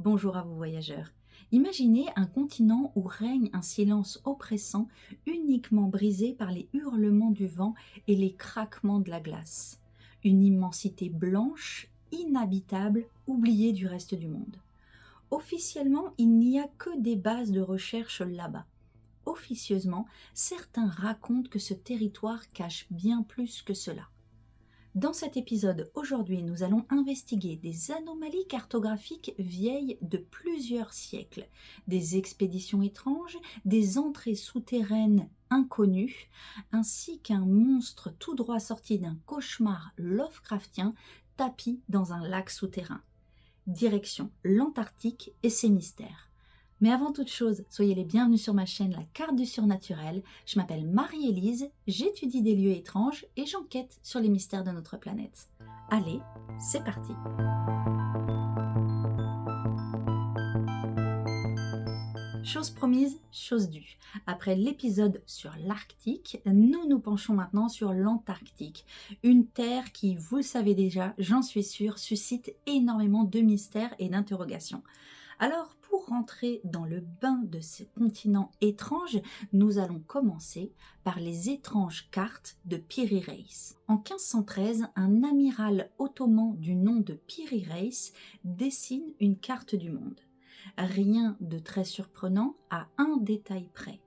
Bonjour à vous voyageurs. Imaginez un continent où règne un silence oppressant, uniquement brisé par les hurlements du vent et les craquements de la glace. Une immensité blanche, inhabitable, oubliée du reste du monde. Officiellement, il n'y a que des bases de recherche là-bas. Officieusement, certains racontent que ce territoire cache bien plus que cela. Dans cet épisode, aujourd'hui, nous allons investiguer des anomalies cartographiques vieilles de plusieurs siècles, des expéditions étranges, des entrées souterraines inconnues, ainsi qu'un monstre tout droit sorti d'un cauchemar Lovecraftien tapi dans un lac souterrain. Direction l'Antarctique et ses mystères. Mais avant toute chose, soyez les bienvenus sur ma chaîne La Carte du Surnaturel. Je m'appelle Marie-Élise, j'étudie des lieux étranges et j'enquête sur les mystères de notre planète. Allez, c'est parti! Chose promise, chose due. Après l'épisode sur l'Arctique, nous nous penchons maintenant sur l'Antarctique. Une terre qui, vous le savez déjà, j'en suis sûre, suscite énormément de mystères et d'interrogations. Alors, pour rentrer dans le bain de ce continent étrange, nous allons commencer par les étranges cartes de Piri Reis. En 1513, un amiral ottoman du nom de Piri Reis dessine une carte du monde. Rien de très surprenant à un détail près.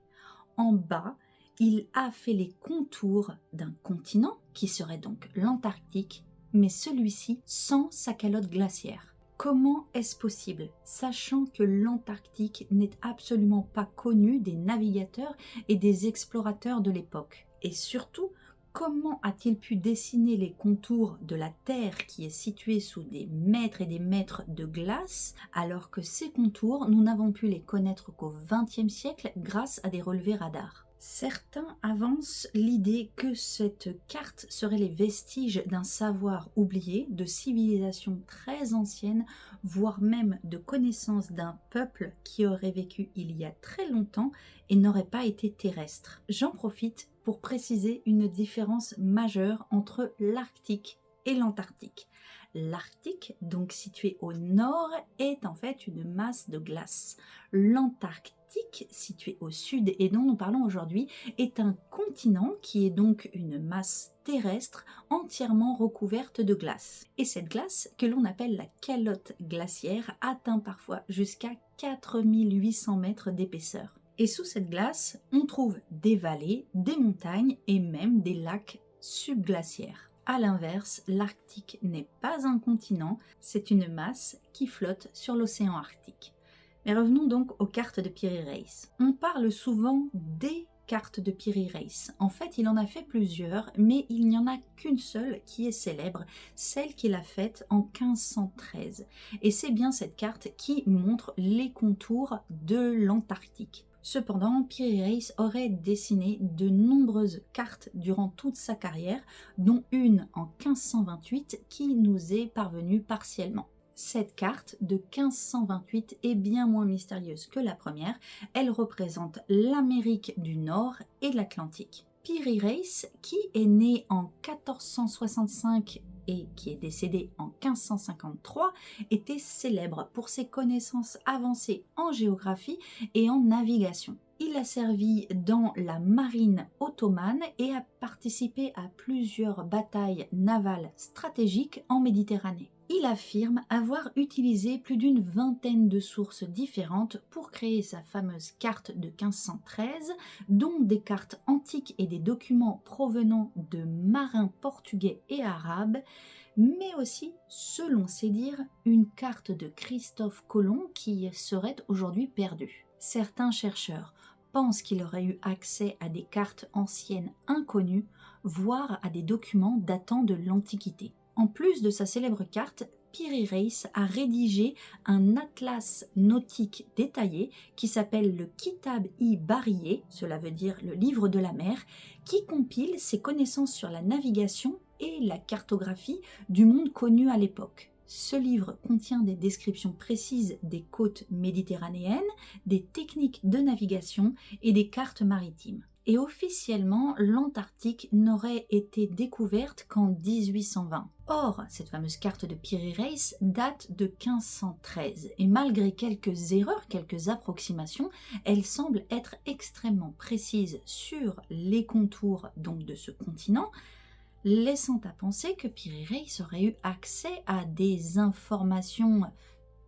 En bas, il a fait les contours d'un continent, qui serait donc l'Antarctique, mais celui-ci sans sa calotte glaciaire. Comment est-ce possible, sachant que l'Antarctique n'est absolument pas connu des navigateurs et des explorateurs de l'époque? Et surtout, comment a-t-il pu dessiner les contours de la Terre qui est située sous des mètres et des mètres de glace, alors que ces contours, nous n'avons pu les connaître qu'au XXe siècle grâce à des relevés radars? Certains avancent l'idée que cette carte serait les vestiges d'un savoir oublié, de civilisations très anciennes, voire même de connaissances d'un peuple qui aurait vécu il y a très longtemps et n'aurait pas été terrestre. J'en profite pour préciser une différence majeure entre l'Arctique et l'Antarctique. L'Arctique, donc situé au nord, est en fait une masse de glace. L'Antarctique, situé au sud et dont nous parlons aujourd'hui, est un continent qui est donc une masse terrestre entièrement recouverte de glace. Et cette glace, que l'on appelle la calotte glaciaire, atteint parfois jusqu'à 4800 mètres d'épaisseur. Et sous cette glace, on trouve des vallées, des montagnes et même des lacs subglaciaires. A l'inverse, l'Arctique n'est pas un continent, c'est une masse qui flotte sur l'océan Arctique. Mais revenons donc aux cartes de Piri Reis. On parle souvent des cartes de Piri Reis. En fait, il en a fait plusieurs, mais il n'y en a qu'une seule qui est célèbre, celle qu'il a faite en 1513. Et c'est bien cette carte qui montre les contours de l'Antarctique. Cependant, Piri Reis aurait dessiné de nombreuses cartes durant toute sa carrière, dont une en 1528 qui nous est parvenue partiellement. Cette carte de 1528 est bien moins mystérieuse que la première, elle représente l'Amérique du Nord et l'Atlantique. Piri Reis, qui est né en 1465 et qui est décédé en 1553, était célèbre pour ses connaissances avancées en géographie et en navigation. Il a servi dans la marine ottomane et a participé à plusieurs batailles navales stratégiques en Méditerranée. Il affirme avoir utilisé plus d'une vingtaine de sources différentes pour créer sa fameuse carte de 1513, dont des cartes antiques et des documents provenant de marins portugais et arabes, mais aussi, selon ses dires, une carte de Christophe Colomb qui serait aujourd'hui perdue. Certains chercheurs pensent qu'il aurait eu accès à des cartes anciennes inconnues, voire à des documents datant de l'Antiquité. En plus de sa célèbre carte, Piri Reis a rédigé un atlas nautique détaillé qui s'appelle le Kitab-i-Barrier, cela veut dire le livre de la mer, qui compile ses connaissances sur la navigation et la cartographie du monde connu à l'époque. Ce livre contient des descriptions précises des côtes méditerranéennes, des techniques de navigation et des cartes maritimes. Et officiellement, l'Antarctique n'aurait été découverte qu'en 1820. Or, cette fameuse carte de Piri Reis date de 1513 et malgré quelques erreurs, quelques approximations, elle semble être extrêmement précise sur les contours donc de ce continent, laissant à penser que Piri Reis aurait eu accès à des informations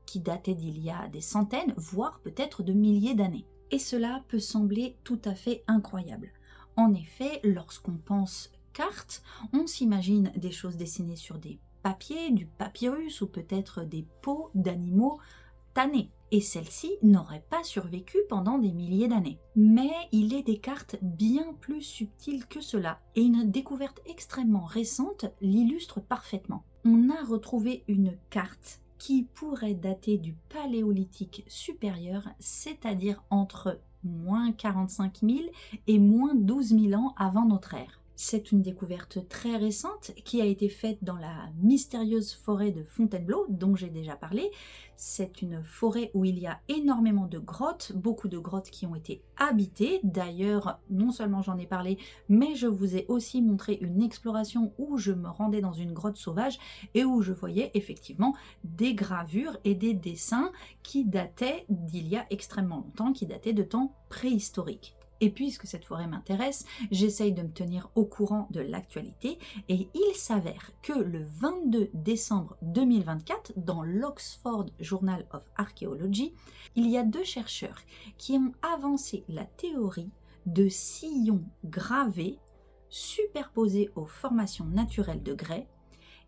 qui dataient d'il y a des centaines, voire peut-être de milliers d'années. Et cela peut sembler tout à fait incroyable. En effet, lorsqu'on pense carte, on s'imagine des choses dessinées sur des papiers, du papyrus ou peut-être des peaux d'animaux tannés. Et celles-ci n'auraient pas survécu pendant des milliers d'années. Mais il est des cartes bien plus subtiles que cela, et une découverte extrêmement récente l'illustre parfaitement. On a retrouvé une carte qui pourrait dater du Paléolithique supérieur, c'est-à-dire entre moins 45 000 et moins 12 000 ans avant notre ère. C'est une découverte très récente qui a été faite dans la mystérieuse forêt de Fontainebleau dont j'ai déjà parlé. C'est une forêt où il y a énormément de grottes, beaucoup de grottes qui ont été habitées. D'ailleurs, non seulement j'en ai parlé, mais je vous ai aussi montré une exploration où je me rendais dans une grotte sauvage et où je voyais effectivement des gravures et des dessins qui dataient d'il y a extrêmement longtemps, qui dataient de temps préhistoriques. Et puisque cette forêt m'intéresse, j'essaye de me tenir au courant de l'actualité et il s'avère que le 22 décembre 2024, dans l'Oxford Journal of Archaeology, il y a 2 chercheurs qui ont avancé la théorie de sillons gravés superposés aux formations naturelles de grès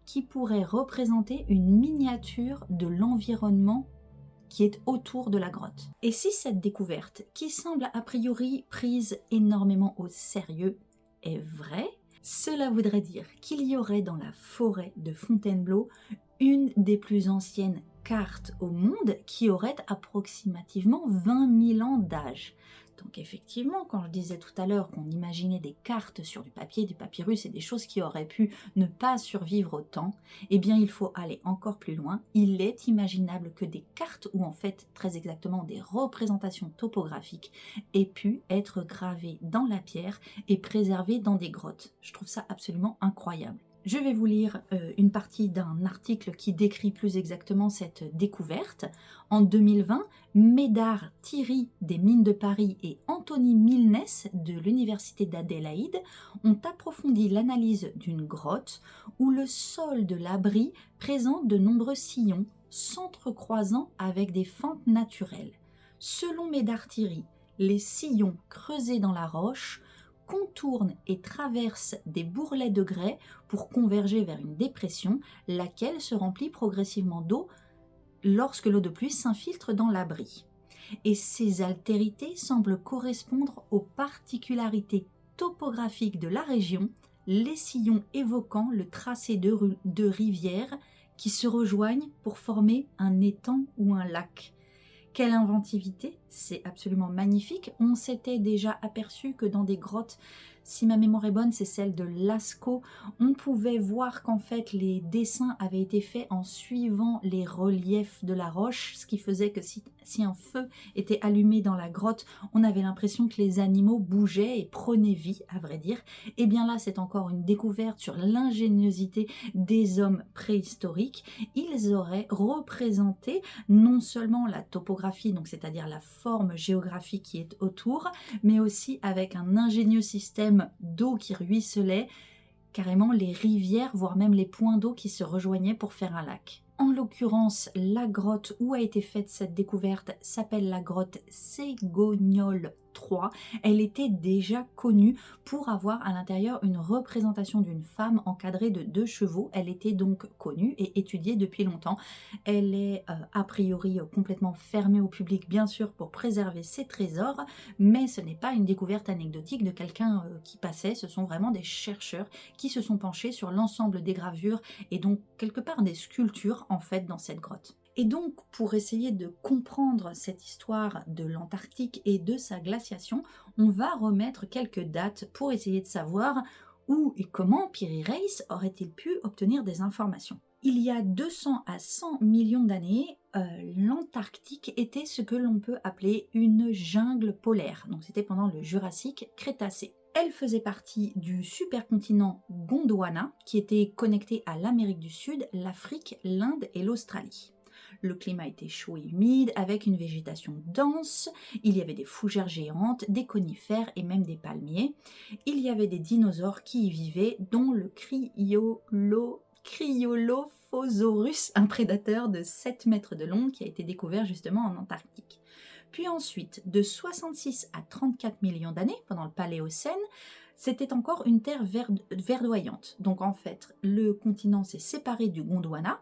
qui pourraient représenter une miniature de l'environnement qui est autour de la grotte. Et si cette découverte, qui semble a priori prise énormément au sérieux, est vraie, cela voudrait dire qu'il y aurait dans la forêt de Fontainebleau une des plus anciennes cartes au monde qui aurait approximativement 20 000 ans d'âge. Donc effectivement, quand je disais tout à l'heure qu'on imaginait des cartes sur du papier, du papyrus et des choses qui auraient pu ne pas survivre au temps, eh bien il faut aller encore plus loin. Il est imaginable que des cartes, ou en fait très exactement des représentations topographiques, aient pu être gravées dans la pierre et préservées dans des grottes. Je trouve ça absolument incroyable. Je vais vous lire une partie d'un article qui décrit plus exactement cette découverte. En 2020, Médard Thierry des Mines de Paris et Anthony Milnes de l'Université d'Adélaïde ont approfondi l'analyse d'une grotte où le sol de l'abri présente de nombreux sillons s'entrecroisant avec des fentes naturelles. Selon Médard Thierry, les sillons creusés dans la roche contourne et traverse des bourrelets de grès pour converger vers une dépression, laquelle se remplit progressivement d'eau lorsque l'eau de pluie s'infiltre dans l'abri. Et ces altérités semblent correspondre aux particularités topographiques de la région, les sillons évoquant le tracé de rivières qui se rejoignent pour former un étang ou un lac. Quelle inventivité, c'est absolument magnifique. On s'était déjà aperçu que dans des grottes, si ma mémoire est bonne, c'est celle de Lascaux, on pouvait voir qu'en fait les dessins avaient été faits en suivant les reliefs de la roche, ce qui faisait que si un feu était allumé dans la grotte, on avait l'impression que les animaux bougeaient et prenaient vie, à vrai dire. Et bien là, c'est encore une découverte sur l'ingéniosité des hommes préhistoriques. Ils auraient représenté non seulement la topographie, donc c'est-à-dire la forme géographique qui est autour, mais aussi avec un ingénieux système d'eau qui ruisselait, carrément les rivières, voire même les points d'eau qui se rejoignaient pour faire un lac. En l'occurrence, la grotte où a été faite cette découverte s'appelle la grotte Ségoniol 3. Elle était déjà connue pour avoir à l'intérieur une représentation d'une femme encadrée de 2 chevaux. Elle était donc connue et étudiée depuis longtemps. Elle est a priori complètement fermée au public, bien sûr, pour préserver ses trésors, mais ce n'est pas une découverte anecdotique de quelqu'un qui passait. Ce sont vraiment des chercheurs qui se sont penchés sur l'ensemble des gravures et donc quelque part des sculptures en fait dans cette grotte. Et donc, pour essayer de comprendre cette histoire de l'Antarctique et de sa glaciation, on va remettre quelques dates pour essayer de savoir où et comment Piri Reis aurait-il pu obtenir des informations. Il y a 200 à 100 millions d'années, l'Antarctique était ce que l'on peut appeler une jungle polaire. Donc c'était pendant le Jurassique-Crétacé. Elle faisait partie du supercontinent Gondwana, qui était connecté à l'Amérique du Sud, l'Afrique, l'Inde et l'Australie. Le climat était chaud et humide, avec une végétation dense. Il y avait des fougères géantes, des conifères et même des palmiers. Il y avait des dinosaures qui y vivaient, dont le Cryolophosaurus, un prédateur de 7 mètres de long qui a été découvert justement en Antarctique. Puis ensuite, de 66 à 34 millions d'années, pendant le Paléocène, c'était encore une terre verdoyante. Donc en fait, le continent s'est séparé du Gondwana.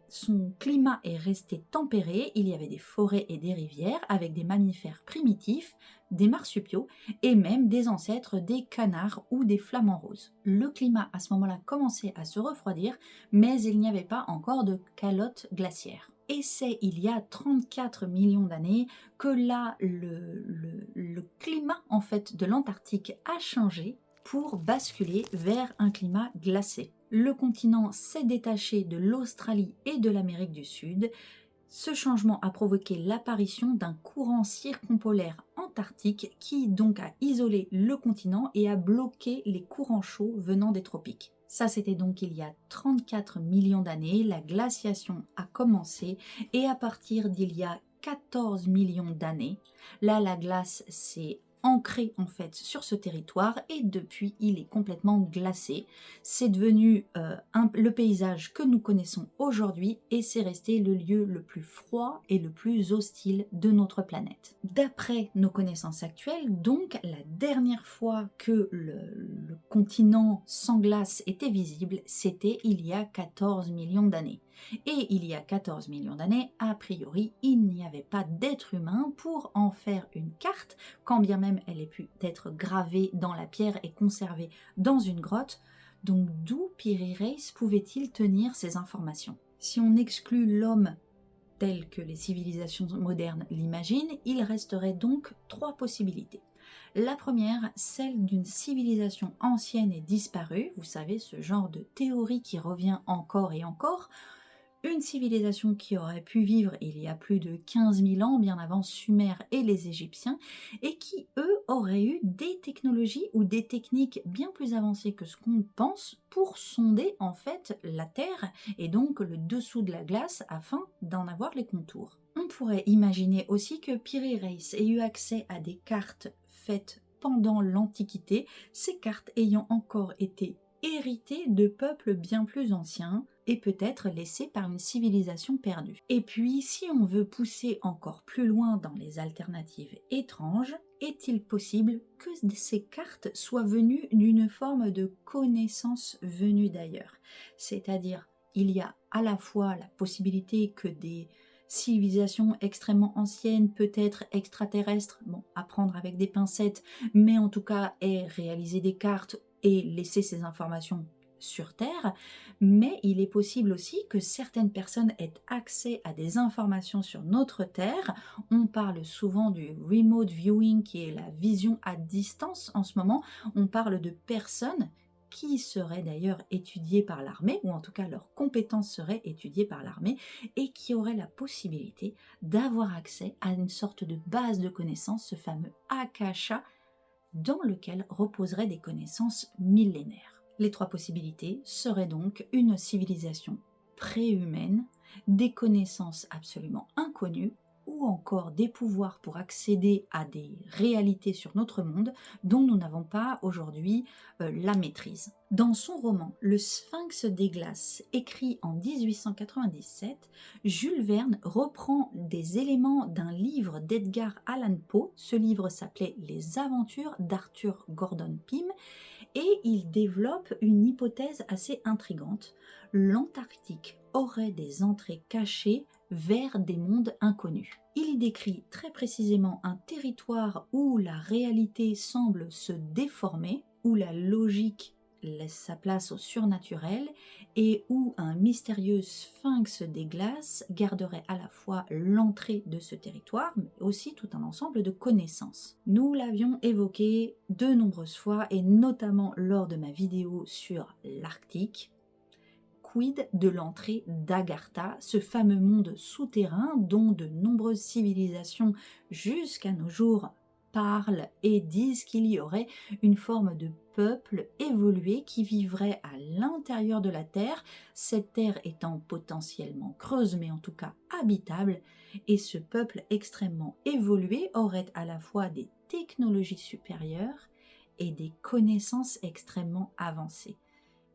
Son climat est resté tempéré. Il y avait des forêts et des rivières avec des mammifères primitifs, des marsupiaux et même des ancêtres des canards ou des flamants roses. Le climat à ce moment-là commençait à se refroidir, mais il n'y avait pas encore de calotte glaciaire. Et c'est il y a 34 millions d'années que là, le climat en fait de l'Antarctique a changé pour basculer vers un climat glacé. Le continent s'est détaché de l'Australie et de l'Amérique du Sud. Ce changement a provoqué l'apparition d'un courant circumpolaire antarctique qui donc a isolé le continent et a bloqué les courants chauds venant des tropiques. Ça, c'était donc il y a 34 millions d'années, la glaciation a commencé et à partir d'il y a 14 millions d'années, là la glace s'est ancrée en fait sur ce territoire et depuis il est complètement glacé. C'est devenu le paysage que nous connaissons aujourd'hui et c'est resté le lieu le plus froid et le plus hostile de notre planète. D'après nos connaissances actuelles, donc la dernière fois que le continent sans glace était visible, c'était il y a 14 millions d'années. Et il y a 14 millions d'années, a priori, il n'y avait pas d'être humain pour en faire une carte, quand bien même elle ait pu être gravée dans la pierre et conservée dans une grotte. Donc d'où Piri Reis pouvait-il tenir ces informations? Si on exclut l'homme tel que les civilisations modernes l'imaginent, il resterait donc 3 possibilités. La première, celle d'une civilisation ancienne et disparue, vous savez, ce genre de théorie qui revient encore et encore, une civilisation qui aurait pu vivre il y a plus de 15 000 ans, bien avant Sumer et les Égyptiens, et qui, eux, auraient eu des technologies ou des techniques bien plus avancées que ce qu'on pense pour sonder en fait la Terre et donc le dessous de la glace afin d'en avoir les contours. On pourrait imaginer aussi que Piri Reis ait eu accès à des cartes faites pendant l'Antiquité, ces cartes ayant encore été héritées de peuples bien plus anciens, et peut-être laissé par une civilisation perdue. Et puis, si on veut pousser encore plus loin dans les alternatives étranges, est-il possible que ces cartes soient venues d'une forme de connaissance venue d'ailleurs? C'est-à-dire, il y a à la fois la possibilité que des civilisations extrêmement anciennes, peut-être extraterrestres, bon, à prendre avec des pincettes, mais en tout cas aient réalisé des cartes et laissé ces informations sur Terre, mais il est possible aussi que certaines personnes aient accès à des informations sur notre Terre. On parle souvent du remote viewing, qui est la vision à distance en ce moment. On parle de personnes qui seraient d'ailleurs étudiées par l'armée, ou en tout cas leurs compétences seraient étudiées par l'armée, et qui auraient la possibilité d'avoir accès à une sorte de base de connaissances, ce fameux Akasha, dans lequel reposeraient des connaissances millénaires. Les 3 possibilités seraient donc une civilisation préhumaine, des connaissances absolument inconnues, ou encore des pouvoirs pour accéder à des réalités sur notre monde dont nous n'avons pas aujourd'hui la maîtrise. Dans son roman Le Sphinx des glaces, écrit en 1897, Jules Verne reprend des éléments d'un livre d'Edgar Allan Poe. Ce livre s'appelait Les Aventures d'Arthur Gordon Pym et il développe une hypothèse assez intrigante. L'Antarctique aurait des entrées cachées vers des mondes inconnus. Il y décrit très précisément un territoire où la réalité semble se déformer, où la logique laisse sa place au surnaturel et où un mystérieux sphinx des glaces garderait à la fois l'entrée de ce territoire, mais aussi tout un ensemble de connaissances. Nous l'avions évoqué de nombreuses fois et notamment lors de ma vidéo sur l'Arctique. quid de l'entrée d'Agartha, ce fameux monde souterrain dont de nombreuses civilisations jusqu'à nos jours parlent et disent qu'il y aurait une forme de peuple évolué qui vivrait à l'intérieur de la Terre, cette Terre étant potentiellement creuse mais en tout cas habitable, et ce peuple extrêmement évolué aurait à la fois des technologies supérieures et des connaissances extrêmement avancées.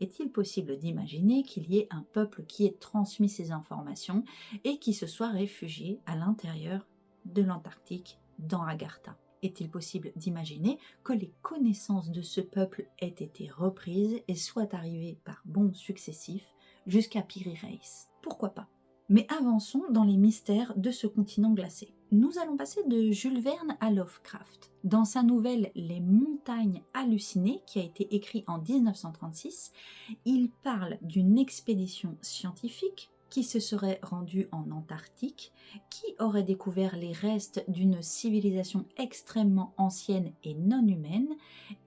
Est-il possible d'imaginer qu'il y ait un peuple qui ait transmis ces informations et qui se soit réfugié à l'intérieur de l'Antarctique dans Agartha? Est-il possible d'imaginer que les connaissances de ce peuple aient été reprises et soient arrivées par bonds successifs jusqu'à Piri Reis? Pourquoi pas? Mais avançons dans les mystères de ce continent glacé. Nous allons passer de Jules Verne à Lovecraft. Dans sa nouvelle Les Montagnes hallucinées, qui a été écrite en 1936, il parle d'une expédition scientifique qui se serait rendue en Antarctique, qui aurait découvert les restes d'une civilisation extrêmement ancienne et non humaine,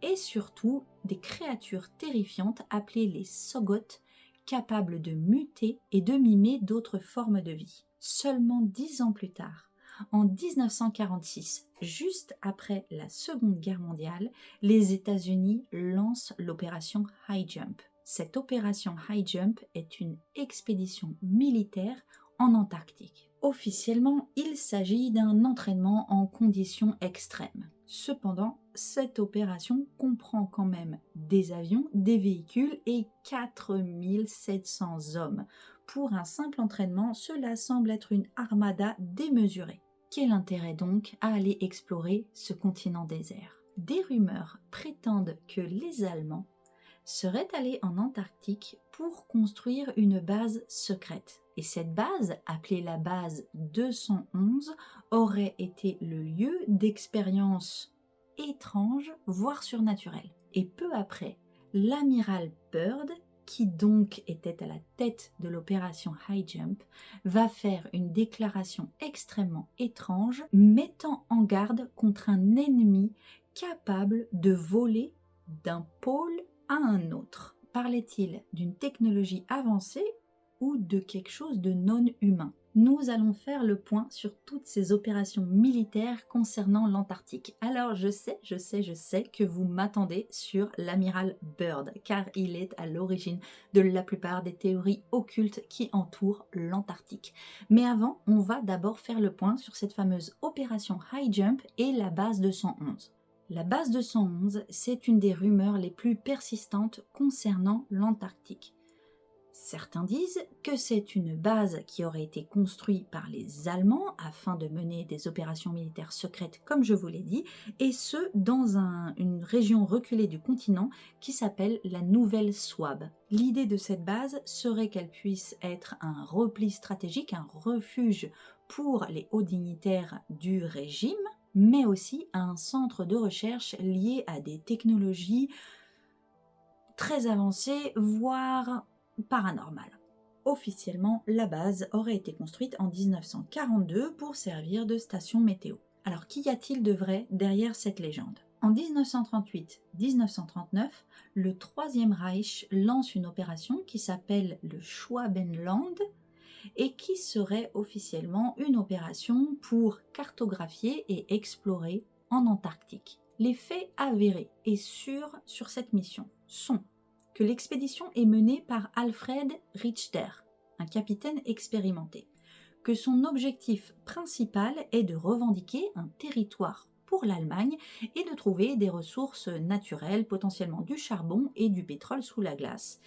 et surtout des créatures terrifiantes appelées les Soggoths, capables de muter et de mimer d'autres formes de vie. Seulement 10 ans plus tard, en 1946, juste après la Seconde Guerre mondiale, les États-Unis lancent l'opération High Jump. Cette opération High Jump est une expédition militaire en Antarctique. Officiellement, il s'agit d'un entraînement en conditions extrêmes. Cependant, cette opération comprend quand même des avions, des véhicules et 4700 hommes. Pour un simple entraînement, cela semble être une armada démesurée. Quel intérêt donc à aller explorer ce continent désert? Des rumeurs prétendent que les Allemands seraient allés en Antarctique pour construire une base secrète. Et cette base, appelée la base 211, aurait été le lieu d'expériences étranges, voire surnaturelles. Et peu après, l'amiral Byrd, qui donc était à la tête de l'opération High Jump, va faire une déclaration extrêmement étrange, mettant en garde contre un ennemi capable de voler d'un pôle à un autre. Parlait-il d'une technologie avancée ou de quelque chose de non humain? Nous allons faire le point sur toutes ces opérations militaires concernant l'Antarctique. Alors je sais que vous m'attendez sur l'amiral Byrd, car il est à l'origine de la plupart des théories occultes qui entourent l'Antarctique. Mais avant, on va d'abord faire le point sur cette fameuse opération High Jump et la base 211. La base 211, c'est une des rumeurs les plus persistantes concernant l'Antarctique. Certains disent que c'est une base qui aurait été construite par les Allemands afin de mener des opérations militaires secrètes, comme je vous l'ai dit, et ce, dans une région reculée du continent qui s'appelle la Nouvelle Souabe. L'idée de cette base serait qu'elle puisse être un repli stratégique, un refuge pour les hauts dignitaires du régime, mais aussi un centre de recherche lié à des technologies très avancées, voire paranormales. Officiellement, la base aurait été construite en 1942 pour servir de station météo. Alors qu'y a-t-il de vrai derrière cette légende? En 1938-1939, le Troisième Reich lance une opération qui s'appelle le Schwabenland, et qui serait officiellement une opération pour cartographier et explorer en Antarctique. Les faits avérés et sûrs sur cette mission sont que l'expédition est menée par Alfred Richter, un capitaine expérimenté, que son objectif principal est de revendiquer un territoire pour l'Allemagne et de trouver des ressources naturelles, potentiellement du charbon et du pétrole sous la glace,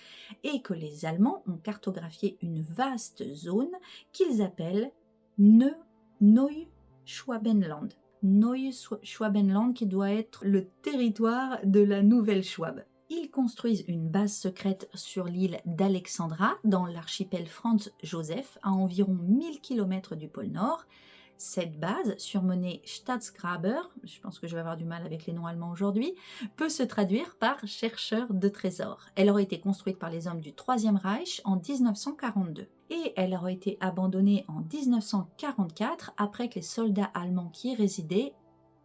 et que les Allemands ont cartographié une vaste zone qu'ils appellent Neuschwabenland. Neuschwabenland qui doit être le territoire de la Nouvelle Schwabe. Ils construisent une base secrète sur l'île d'Alexandra, dans l'archipel Franz Joseph, à environ 1000 km du pôle Nord. Cette base, surnommée Staatsgraber, je pense que je vais avoir du mal avec les noms allemands aujourd'hui, peut se traduire par chercheur de trésors. Elle aurait été construite par les hommes du Troisième Reich en 1942. Et elle aurait été abandonnée en 1944 après que les soldats allemands qui y résidaient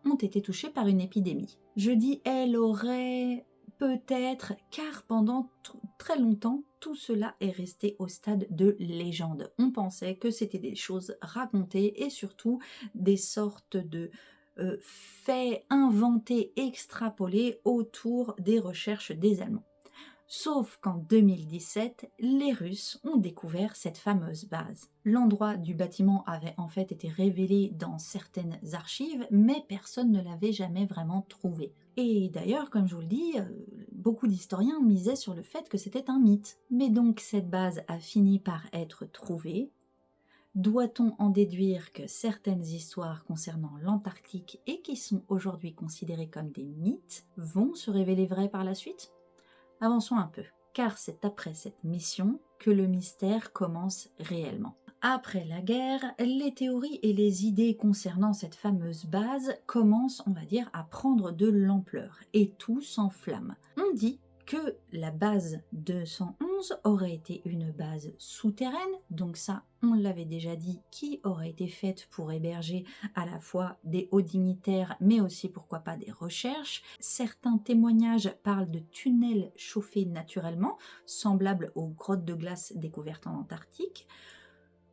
ont été touchés par une épidémie. Je dis elle aurait... peut-être, car pendant très longtemps, tout cela est resté au stade de légende. On pensait que c'était des choses racontées et surtout des sortes de faits inventés, extrapolés autour des recherches des Allemands. Sauf qu'en 2017, les Russes ont découvert cette fameuse base. L'endroit du bâtiment avait en fait été révélé dans certaines archives, mais personne ne l'avait jamais vraiment trouvé. Et d'ailleurs, comme je vous le dis, beaucoup d'historiens misaient sur le fait que c'était un mythe. Mais donc cette base a fini par être trouvée. Doit-on en déduire que certaines histoires concernant l'Antarctique et qui sont aujourd'hui considérées comme des mythes vont se révéler vraies par la suite ? Avançons un peu, car c'est après cette mission que le mystère commence réellement. Après la guerre, les théories et les idées concernant cette fameuse base commencent, on va dire, à prendre de l'ampleur, et tout s'enflamme. On dit que la base 211 aurait été une base souterraine, donc ça, on l'avait déjà dit, qui aurait été faite pour héberger à la fois des hauts dignitaires, mais aussi pourquoi pas des recherches. Certains témoignages parlent de tunnels chauffés naturellement, semblables aux grottes de glace découvertes en Antarctique.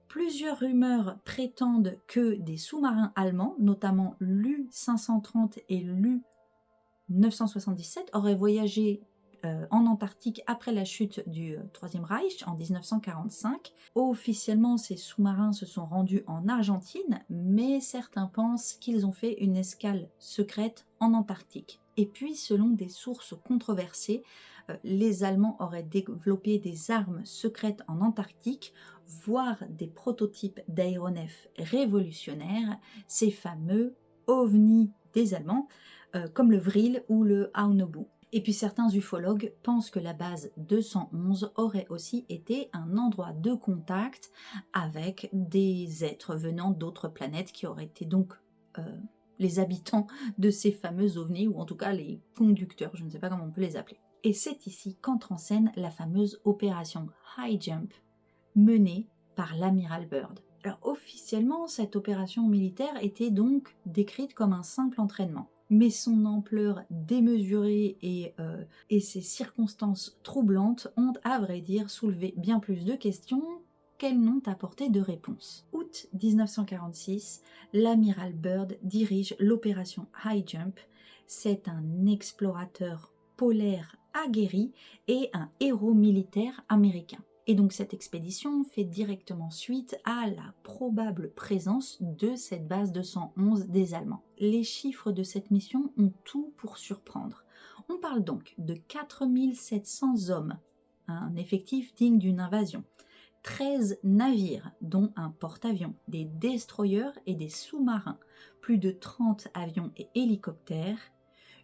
Plusieurs rumeurs prétendent que des sous-marins allemands, notamment l'U-530 et l'U-977, auraient voyagé en Antarctique après la chute du Troisième Reich en 1945. Officiellement, ces sous-marins se sont rendus en Argentine, mais certains pensent qu'ils ont fait une escale secrète en Antarctique. Et puis, selon des sources controversées, les Allemands auraient développé des armes secrètes en Antarctique, voire des prototypes d'aéronefs révolutionnaires, ces fameux ovnis des Allemands, comme le Vril ou le Haunebu. Et puis certains ufologues pensent que la base 211 aurait aussi été un endroit de contact avec des êtres venant d'autres planètes qui auraient été donc les habitants de ces fameux ovnis, ou en tout cas les conducteurs, je ne sais pas comment on peut les appeler. Et c'est ici qu'entre en scène la fameuse opération High Jump menée par l'amiral Byrd. Alors officiellement, cette opération militaire était donc décrite comme un simple entraînement. Mais son ampleur démesurée et ses circonstances troublantes ont, à vrai dire, soulevé bien plus de questions qu'elles n'ont apporté de réponses. Août 1946, l'amiral Byrd dirige l'opération High Jump. C'est un explorateur polaire aguerri et un héros militaire américain. Et donc cette expédition fait directement suite à la probable présence de cette base 211 des Allemands. Les chiffres de cette mission ont tout pour surprendre. On parle donc de 4700 hommes, un effectif digne d'une invasion, 13 navires, dont un porte-avions, des destroyers et des sous-marins, plus de 30 avions et hélicoptères,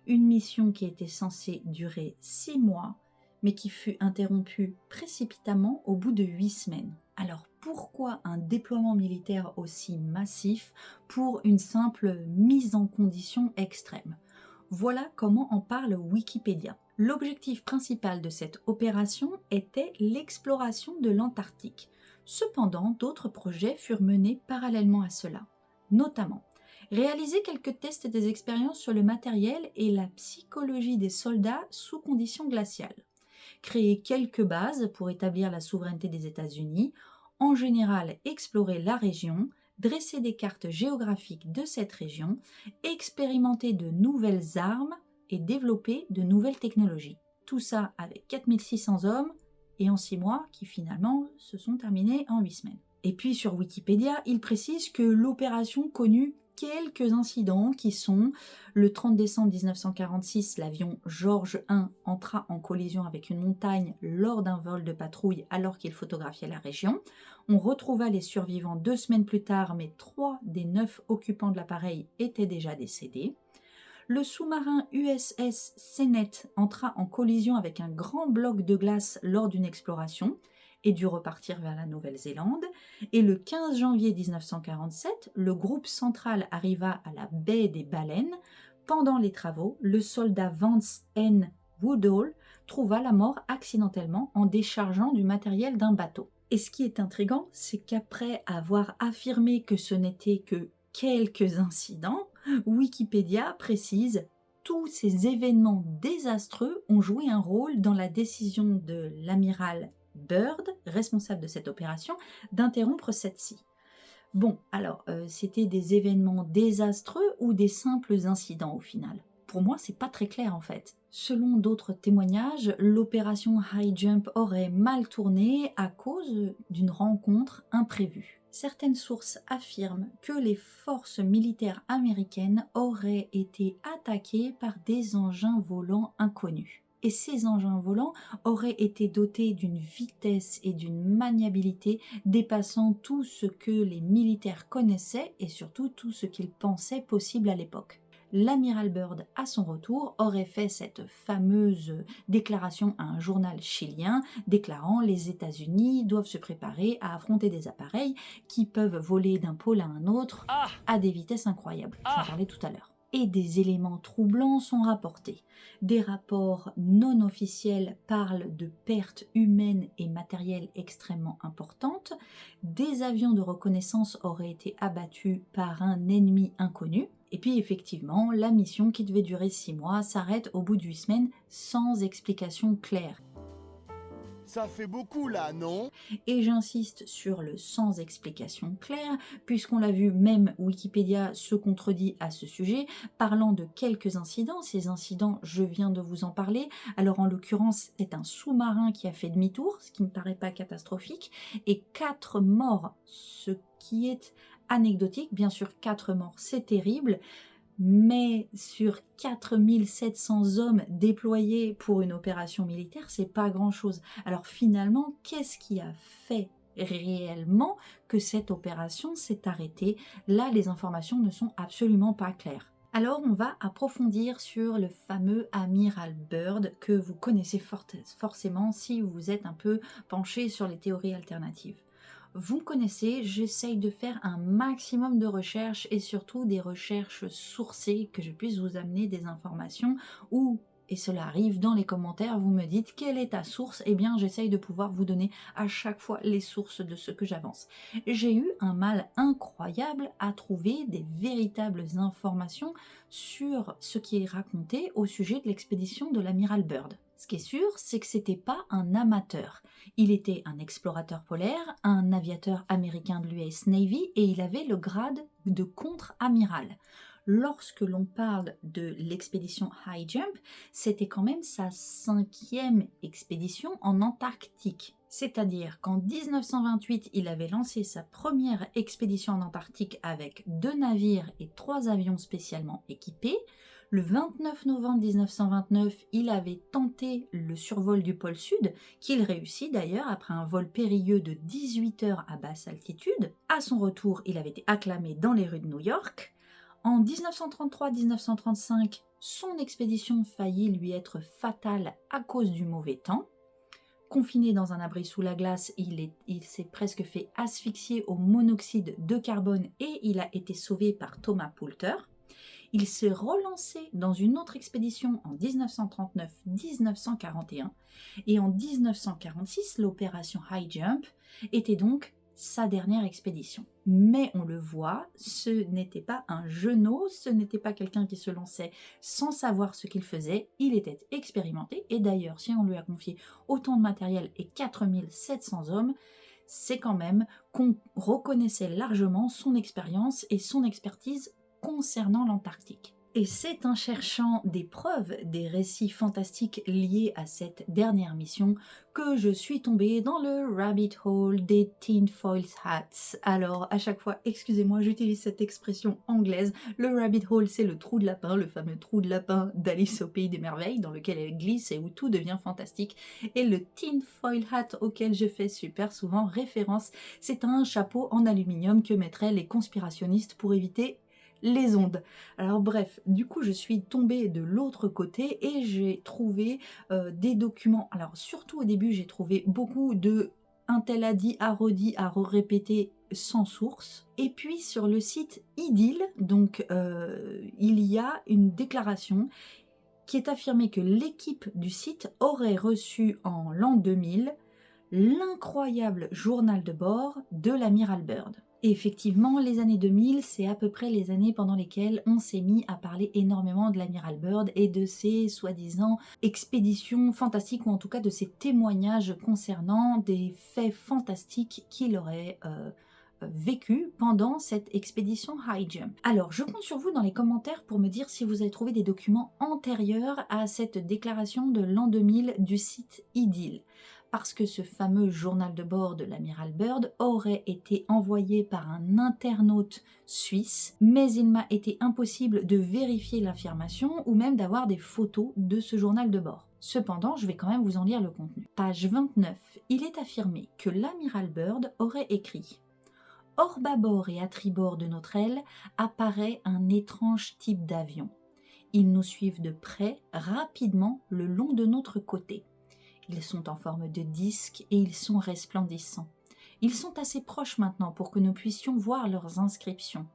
une mission qui était censée durer 6 mois, mais qui fut interrompue précipitamment au bout de 8 semaines. Alors pourquoi un déploiement militaire aussi massif pour une simple mise en condition extrême ? Voilà comment en parle Wikipédia. L'objectif principal de cette opération était l'exploration de l'Antarctique. Cependant, d'autres projets furent menés parallèlement à cela, notamment réaliser quelques tests et des expériences sur le matériel et la psychologie des soldats sous conditions glaciales, créer quelques bases pour établir la souveraineté des États-Unis, en général explorer la région, dresser des cartes géographiques de cette région, expérimenter de nouvelles armes et développer de nouvelles technologies. Tout ça avec 4600 hommes et en 6 mois qui finalement se sont terminés en 8 semaines. Et puis sur Wikipédia, il précise que l'opération connut quelques incidents qui sont le 30 décembre 1946, l'avion George I entra en collision avec une montagne lors d'un vol de patrouille alors qu'il photographiait la région. On retrouva les survivants 2 semaines plus tard, mais 3 des 9 occupants de l'appareil étaient déjà décédés. Le sous-marin USS Senet entra en collision avec un grand bloc de glace lors d'une exploration et dut repartir vers la Nouvelle-Zélande. Et le 15 janvier 1947, le groupe central arriva à la baie des Baleines. Pendant les travaux, le soldat Vance N. Woodall trouva la mort accidentellement en déchargeant du matériel d'un bateau. Et ce qui est intriguant, c'est qu'après avoir affirmé que ce n'était que quelques incidents, Wikipédia précise « Tous ces événements désastreux ont joué un rôle dans la décision de l'amiral Byrd, responsable de cette opération, d'interrompre celle-ci. Bon, alors, c'était des événements désastreux ou des simples incidents au final? Pour moi, c'est pas très clair en fait. Selon d'autres témoignages, l'opération High Jump aurait mal tourné à cause d'une rencontre imprévue. Certaines sources affirment que les forces militaires américaines auraient été attaquées par des engins volants inconnus. Et ces engins volants auraient été dotés d'une vitesse et d'une maniabilité dépassant tout ce que les militaires connaissaient et surtout tout ce qu'ils pensaient possible à l'époque. L'amiral Byrd, à son retour, aurait fait cette fameuse déclaration à un journal chilien déclarant les États-Unis doivent se préparer à affronter des appareils qui peuvent voler d'un pôle à un autre à des vitesses incroyables. J'en parlais tout à l'heure. Et des éléments troublants sont rapportés. Des rapports non officiels parlent de pertes humaines et matérielles extrêmement importantes. Des avions de reconnaissance auraient été abattus par un ennemi inconnu. Et puis effectivement, la mission qui devait durer 6 mois s'arrête au bout de 8 semaines sans explication claire. Ça fait beaucoup là, non? Et j'insiste sur le sans explication claire, puisqu'on l'a vu, même Wikipédia se contredit à ce sujet, parlant de quelques incidents. Ces incidents, je viens de vous en parler. Alors en l'occurrence, c'est un sous-marin qui a fait demi-tour, ce qui ne me paraît pas catastrophique, et 4 morts, ce qui est anecdotique. Bien sûr, 4 morts, c'est terrible. Mais sur 4700 hommes déployés pour une opération militaire, c'est pas grand-chose. Alors finalement, qu'est-ce qui a fait réellement que cette opération s'est arrêtée? Là, les informations ne sont absolument pas claires. Alors on va approfondir sur le fameux amiral Byrd que vous connaissez forcément si vous êtes un peu penché sur les théories alternatives. Vous me connaissez, j'essaye de faire un maximum de recherches et surtout des recherches sourcées, que je puisse vous amener des informations où, et cela arrive dans les commentaires, vous me dites quelle est ta source, et bien j'essaye de pouvoir vous donner à chaque fois les sources de ce que j'avance. J'ai eu un mal incroyable à trouver des véritables informations sur ce qui est raconté au sujet de l'expédition de l'amiral Byrd. Ce qui est sûr, c'est que c'était pas un amateur. Il était un explorateur polaire, un aviateur américain de l'US Navy et il avait le grade de contre-amiral. Lorsque l'on parle de l'expédition High Jump, c'était quand même sa 5e expédition en Antarctique. C'est-à-dire qu'en 1928, il avait lancé sa première expédition en Antarctique avec 2 navires et 3 avions spécialement équipés. Le 29 novembre 1929, il avait tenté le survol du pôle Sud, qu'il réussit d'ailleurs après un vol périlleux de 18 heures à basse altitude. À son retour, il avait été acclamé dans les rues de New York. En 1933-1935, son expédition faillit lui être fatale à cause du mauvais temps. Confiné dans un abri sous la glace, il s'est presque fait asphyxier au monoxyde de carbone et il a été sauvé par Thomas Poulter. Il s'est relancé dans une autre expédition en 1939-1941 et en 1946, l'opération High Jump était donc sa dernière expédition. Mais on le voit, ce n'était pas un genou, ce n'était pas quelqu'un qui se lançait sans savoir ce qu'il faisait, il était expérimenté et d'ailleurs si on lui a confié autant de matériel et 4700 hommes, c'est quand même qu'on reconnaissait largement son expérience et son expertise concernant l'Antarctique. Et c'est en cherchant des preuves, des récits fantastiques liés à cette dernière mission que je suis tombée dans le rabbit hole des tinfoil hats. Alors à chaque fois, excusez-moi, j'utilise cette expression anglaise. Le rabbit hole, c'est le trou de lapin, le fameux trou de lapin d'Alice au pays des merveilles, dans lequel elle glisse et où tout devient fantastique. Et le tinfoil hat auquel je fais super souvent référence, c'est un chapeau en aluminium que mettraient les conspirationnistes pour éviter les ondes. Alors bref, du coup je suis tombée de l'autre côté et j'ai trouvé des documents. Alors surtout au début j'ai trouvé beaucoup de un tel a dit, a redit, a répété sans source. Et puis sur le site IDIL, donc il y a une déclaration qui est affirmée que l'équipe du site aurait reçu en l'an 2000 l'incroyable journal de bord de l'amiral Byrd. Et effectivement, les années 2000, c'est à peu près les années pendant lesquelles on s'est mis à parler énormément de l'amiral Byrd et de ses soi-disant expéditions fantastiques, ou en tout cas de ses témoignages concernant des faits fantastiques qu'il aurait vécu pendant cette expédition High Jump. Alors, je compte sur vous dans les commentaires pour me dire si vous avez trouvé des documents antérieurs à cette déclaration de l'an 2000 du site Idyll. Parce que ce fameux journal de bord de l'amiral Byrd aurait été envoyé par un internaute suisse, mais il m'a été impossible de vérifier l'affirmation ou même d'avoir des photos de ce journal de bord. Cependant, je vais quand même vous en lire le contenu. Page 29, il est affirmé que l'amiral Byrd aurait écrit: hors bâbord et à tribord de notre aile apparaît un étrange type d'avion. Ils nous suivent de près, rapidement, le long de notre côté. Ils sont en forme de disque et ils sont resplendissants. Ils sont assez proches maintenant pour que nous puissions voir leurs inscriptions.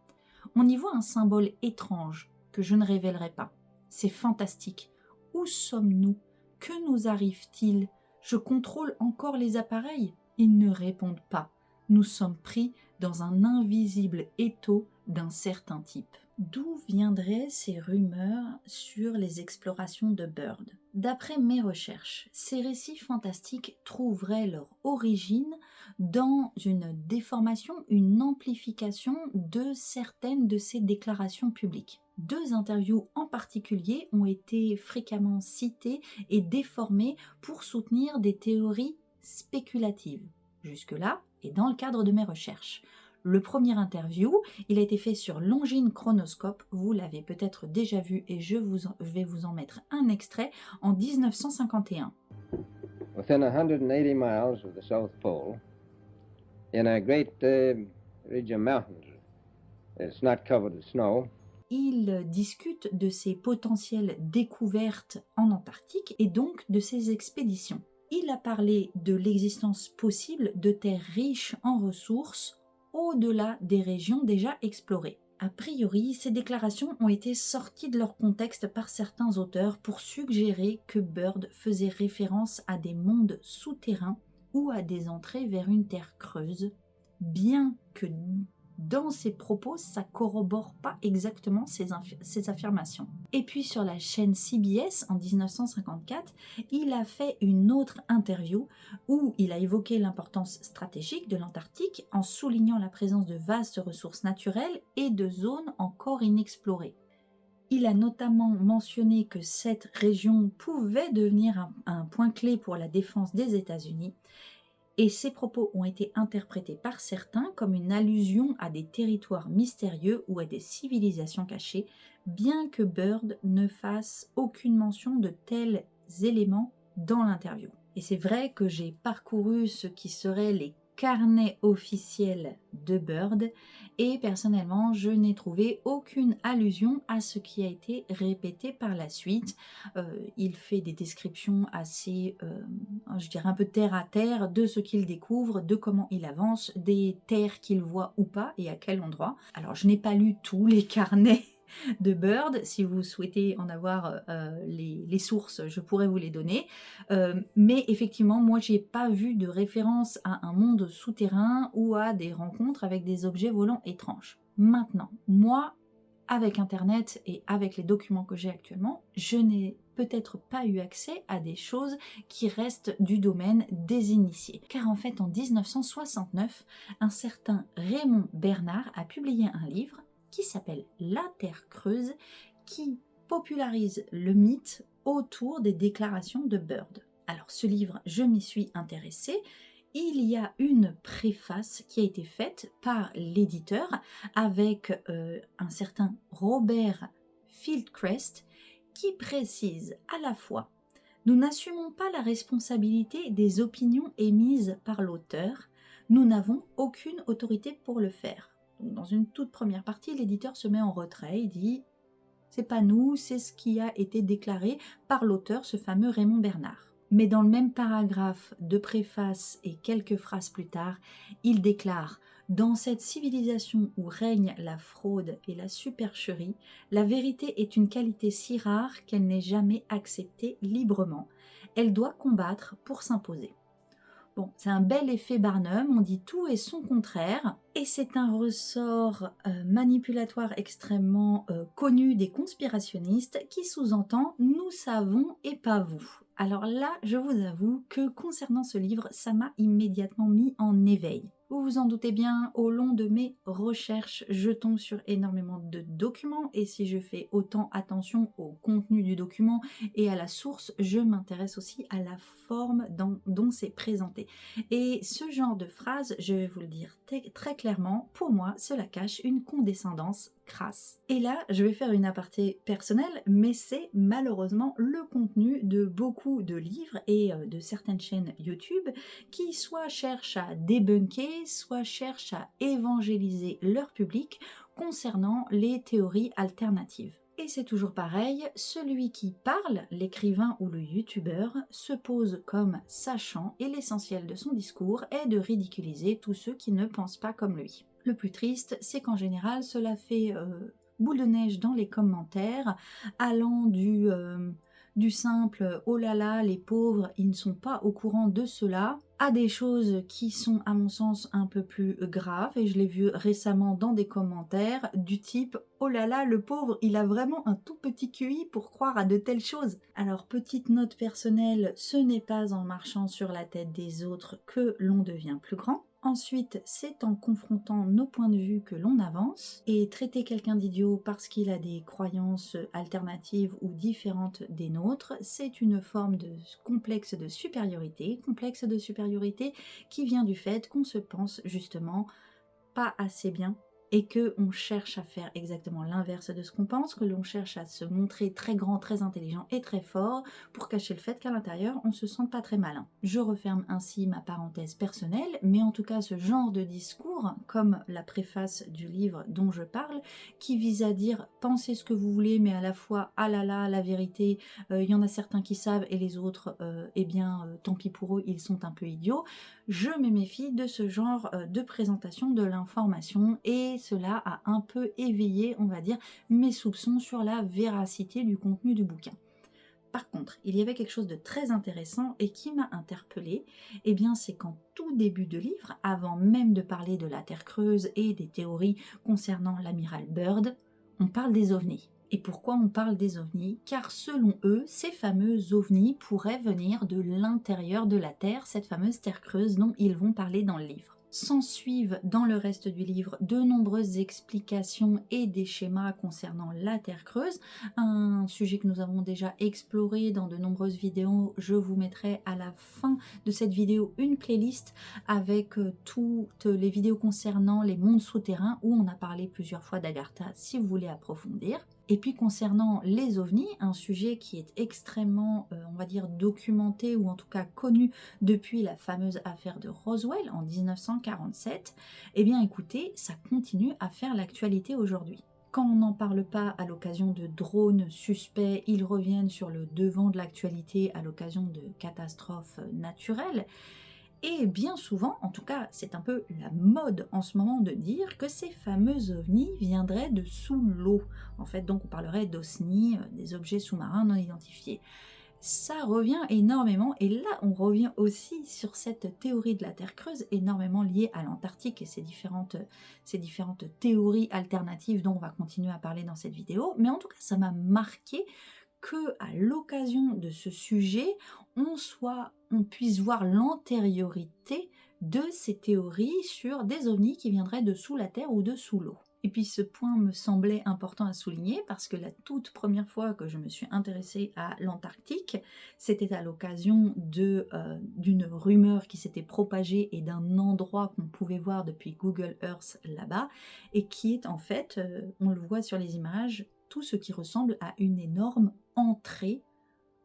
On y voit un symbole étrange que je ne révélerai pas. C'est fantastique. Où sommes-nous? Que nous arrive-t-il? Je contrôle encore les appareils. Ils ne répondent pas. Nous sommes pris dans un invisible étau d'un certain type. D'où viendraient ces rumeurs sur les explorations de Byrd? D'après mes recherches, ces récits fantastiques trouveraient leur origine dans une déformation, une amplification de certaines de ces déclarations publiques. 2 interviews en particulier ont été fréquemment citées et déformées pour soutenir des théories spéculatives. Jusque-là, et dans le cadre de mes recherches. Le premier interview, il a été fait sur Longines Chronoscope, vous l'avez peut-être déjà vu et je vais vous en mettre un extrait, en 1951. Within 180 miles of the South Pole, in a great ridge of mountains, it's not covered with snow. Il discute de ses potentielles découvertes en Antarctique et donc de ses expéditions. Il a parlé de l'existence possible de terres riches en ressources au-delà des régions déjà explorées. A priori, ces déclarations ont été sorties de leur contexte par certains auteurs pour suggérer que Byrd faisait référence à des mondes souterrains ou à des entrées vers une terre creuse, bien que dans ses propos, ça corrobore pas exactement ces affirmations. Et puis sur la chaîne CBS en 1954, il a fait une autre interview où il a évoqué l'importance stratégique de l'Antarctique en soulignant la présence de vastes ressources naturelles et de zones encore inexplorées. Il a notamment mentionné que cette région pouvait devenir un point clé pour la défense des États-Unis. Et ces propos ont été interprétés par certains comme une allusion à des territoires mystérieux ou à des civilisations cachées, bien que Byrd ne fasse aucune mention de tels éléments dans l'interview. Et c'est vrai que j'ai parcouru ce qui seraient les carnet officiel de Byrd et personnellement je n'ai trouvé aucune allusion à ce qui a été répété par la suite. Il fait des descriptions assez, je dirais un peu terre à terre de ce qu'il découvre, de comment il avance, des terres qu'il voit ou pas et à quel endroit. Alors je n'ai pas lu tous les carnets de Byrd, si vous souhaitez en avoir les sources, je pourrais vous les donner. Mais effectivement, moi, j'ai pas vu de référence à un monde souterrain ou à des rencontres avec des objets volants étranges. Maintenant, moi, avec Internet et avec les documents que j'ai actuellement, je n'ai peut-être pas eu accès à des choses qui restent du domaine des initiés. Car en fait, en 1969, un certain Raymond Bernard a publié un livre qui s'appelle La Terre creuse, qui popularise le mythe autour des déclarations de Byrd. Alors ce livre, je m'y suis intéressée. Il y a une préface qui a été faite par l'éditeur avec un certain Robert Fieldcrest qui précise à la fois: nous n'assumons pas la responsabilité des opinions émises par l'auteur, nous n'avons aucune autorité pour le faire. Dans une toute première partie, l'éditeur se met en retrait, il dit c'est pas nous, c'est ce qui a été déclaré par l'auteur, ce fameux Raymond Bernard. Mais dans le même paragraphe de préface et quelques phrases plus tard, il déclare: dans cette civilisation où règne la fraude et la supercherie, la vérité est une qualité si rare qu'elle n'est jamais acceptée librement. Elle doit combattre pour s'imposer. Bon, c'est un bel effet Barnum, on dit tout et son contraire, et c'est un ressort manipulatoire extrêmement connu des conspirationnistes qui sous-entend « nous savons et pas vous ». Alors là, je vous avoue que concernant ce livre, ça m'a immédiatement mis en éveil. Vous vous en doutez bien, au long de mes recherches, je tombe sur énormément de documents et si je fais autant attention au contenu du document et à la source, je m'intéresse aussi à la forme dont c'est présenté. Et ce genre de phrase, je vais vous le dire très clairement, pour moi, cela cache une condescendance crasse. Et là, je vais faire une aparté personnelle, mais c'est malheureusement le contenu de beaucoup de livres et de certaines chaînes YouTube qui soit cherchent à débunker, soit cherchent à évangéliser leur public concernant les théories alternatives. Et c'est toujours pareil, celui qui parle, l'écrivain ou le youtubeur, se pose comme sachant et l'essentiel de son discours est de ridiculiser tous ceux qui ne pensent pas comme lui. Le plus triste, c'est qu'en général, cela fait boule de neige dans les commentaires, allant du simple « oh là là, les pauvres, ils ne sont pas au courant de cela », à des choses qui sont à mon sens un peu plus graves, et je l'ai vu récemment dans des commentaires du type « oh là là, le pauvre, il a vraiment un tout petit QI pour croire à de telles choses ». Alors petite note personnelle, ce n'est pas en marchant sur la tête des autres que l'on devient plus grand. Ensuite, c'est en confrontant nos points de vue que l'on avance, et traiter quelqu'un d'idiot parce qu'il a des croyances alternatives ou différentes des nôtres, c'est une forme de complexe de supériorité qui vient du fait qu'on se pense justement pas assez bien et qu'on cherche à faire exactement l'inverse de ce qu'on pense, que l'on cherche à se montrer très grand, très intelligent et très fort pour cacher le fait qu'à l'intérieur, on se sent pas très malin. Je referme ainsi ma parenthèse personnelle, mais en tout cas ce genre de discours, comme la préface du livre dont je parle, qui vise à dire « pensez ce que vous voulez, mais à la fois, ah là là, la vérité, il y en a certains qui savent et les autres, eh bien, tant pis pour eux, ils sont un peu idiots », je me méfie de ce genre de présentation de l'information et cela a un peu éveillé, on va dire, mes soupçons sur la véracité du contenu du bouquin. Par contre, il y avait quelque chose de très intéressant et qui m'a interpellée, eh bien c'est qu'en tout début de livre, avant même de parler de la Terre creuse et des théories concernant l'amiral Byrd, on parle des ovnis. Et pourquoi on parle des ovnis? Car selon eux, ces fameux ovnis pourraient venir de l'intérieur de la Terre, cette fameuse Terre creuse dont ils vont parler dans le livre. S'ensuivent dans le reste du livre de nombreuses explications et des schémas concernant la Terre creuse, un sujet que nous avons déjà exploré dans de nombreuses vidéos. Je vous mettrai à la fin de cette vidéo une playlist avec toutes les vidéos concernant les mondes souterrains où on a parlé plusieurs fois d'Agartha si vous voulez approfondir. Et puis concernant les ovnis, un sujet qui est extrêmement, on va dire, documenté ou en tout cas connu depuis la fameuse affaire de Roswell en 1947, eh bien écoutez, ça continue à faire l'actualité aujourd'hui. Quand on n'en parle pas à l'occasion de drones suspects, ils reviennent sur le devant de l'actualité à l'occasion de catastrophes naturelles. Et bien souvent, en tout cas c'est un peu la mode en ce moment de dire que ces fameux ovnis viendraient de sous l'eau. En fait, donc on parlerait d'OSNI, des objets sous-marins non identifiés. Ça revient énormément, et là on revient aussi sur cette théorie de la Terre creuse énormément liée à l'Antarctique et ces différentes théories alternatives dont on va continuer à parler dans cette vidéo. Mais en tout cas ça m'a marqué que à l'occasion de ce sujet, on puisse voir l'antériorité de ces théories sur des ovnis qui viendraient de sous la Terre ou de sous l'eau. Et puis ce point me semblait important à souligner parce que la toute première fois que je me suis intéressée à l'Antarctique, c'était à l'occasion d'une rumeur qui s'était propagée et d'un endroit qu'on pouvait voir depuis Google Earth là-bas, et qui est en fait, on le voit sur les images, tout ce qui ressemble à une énorme entrée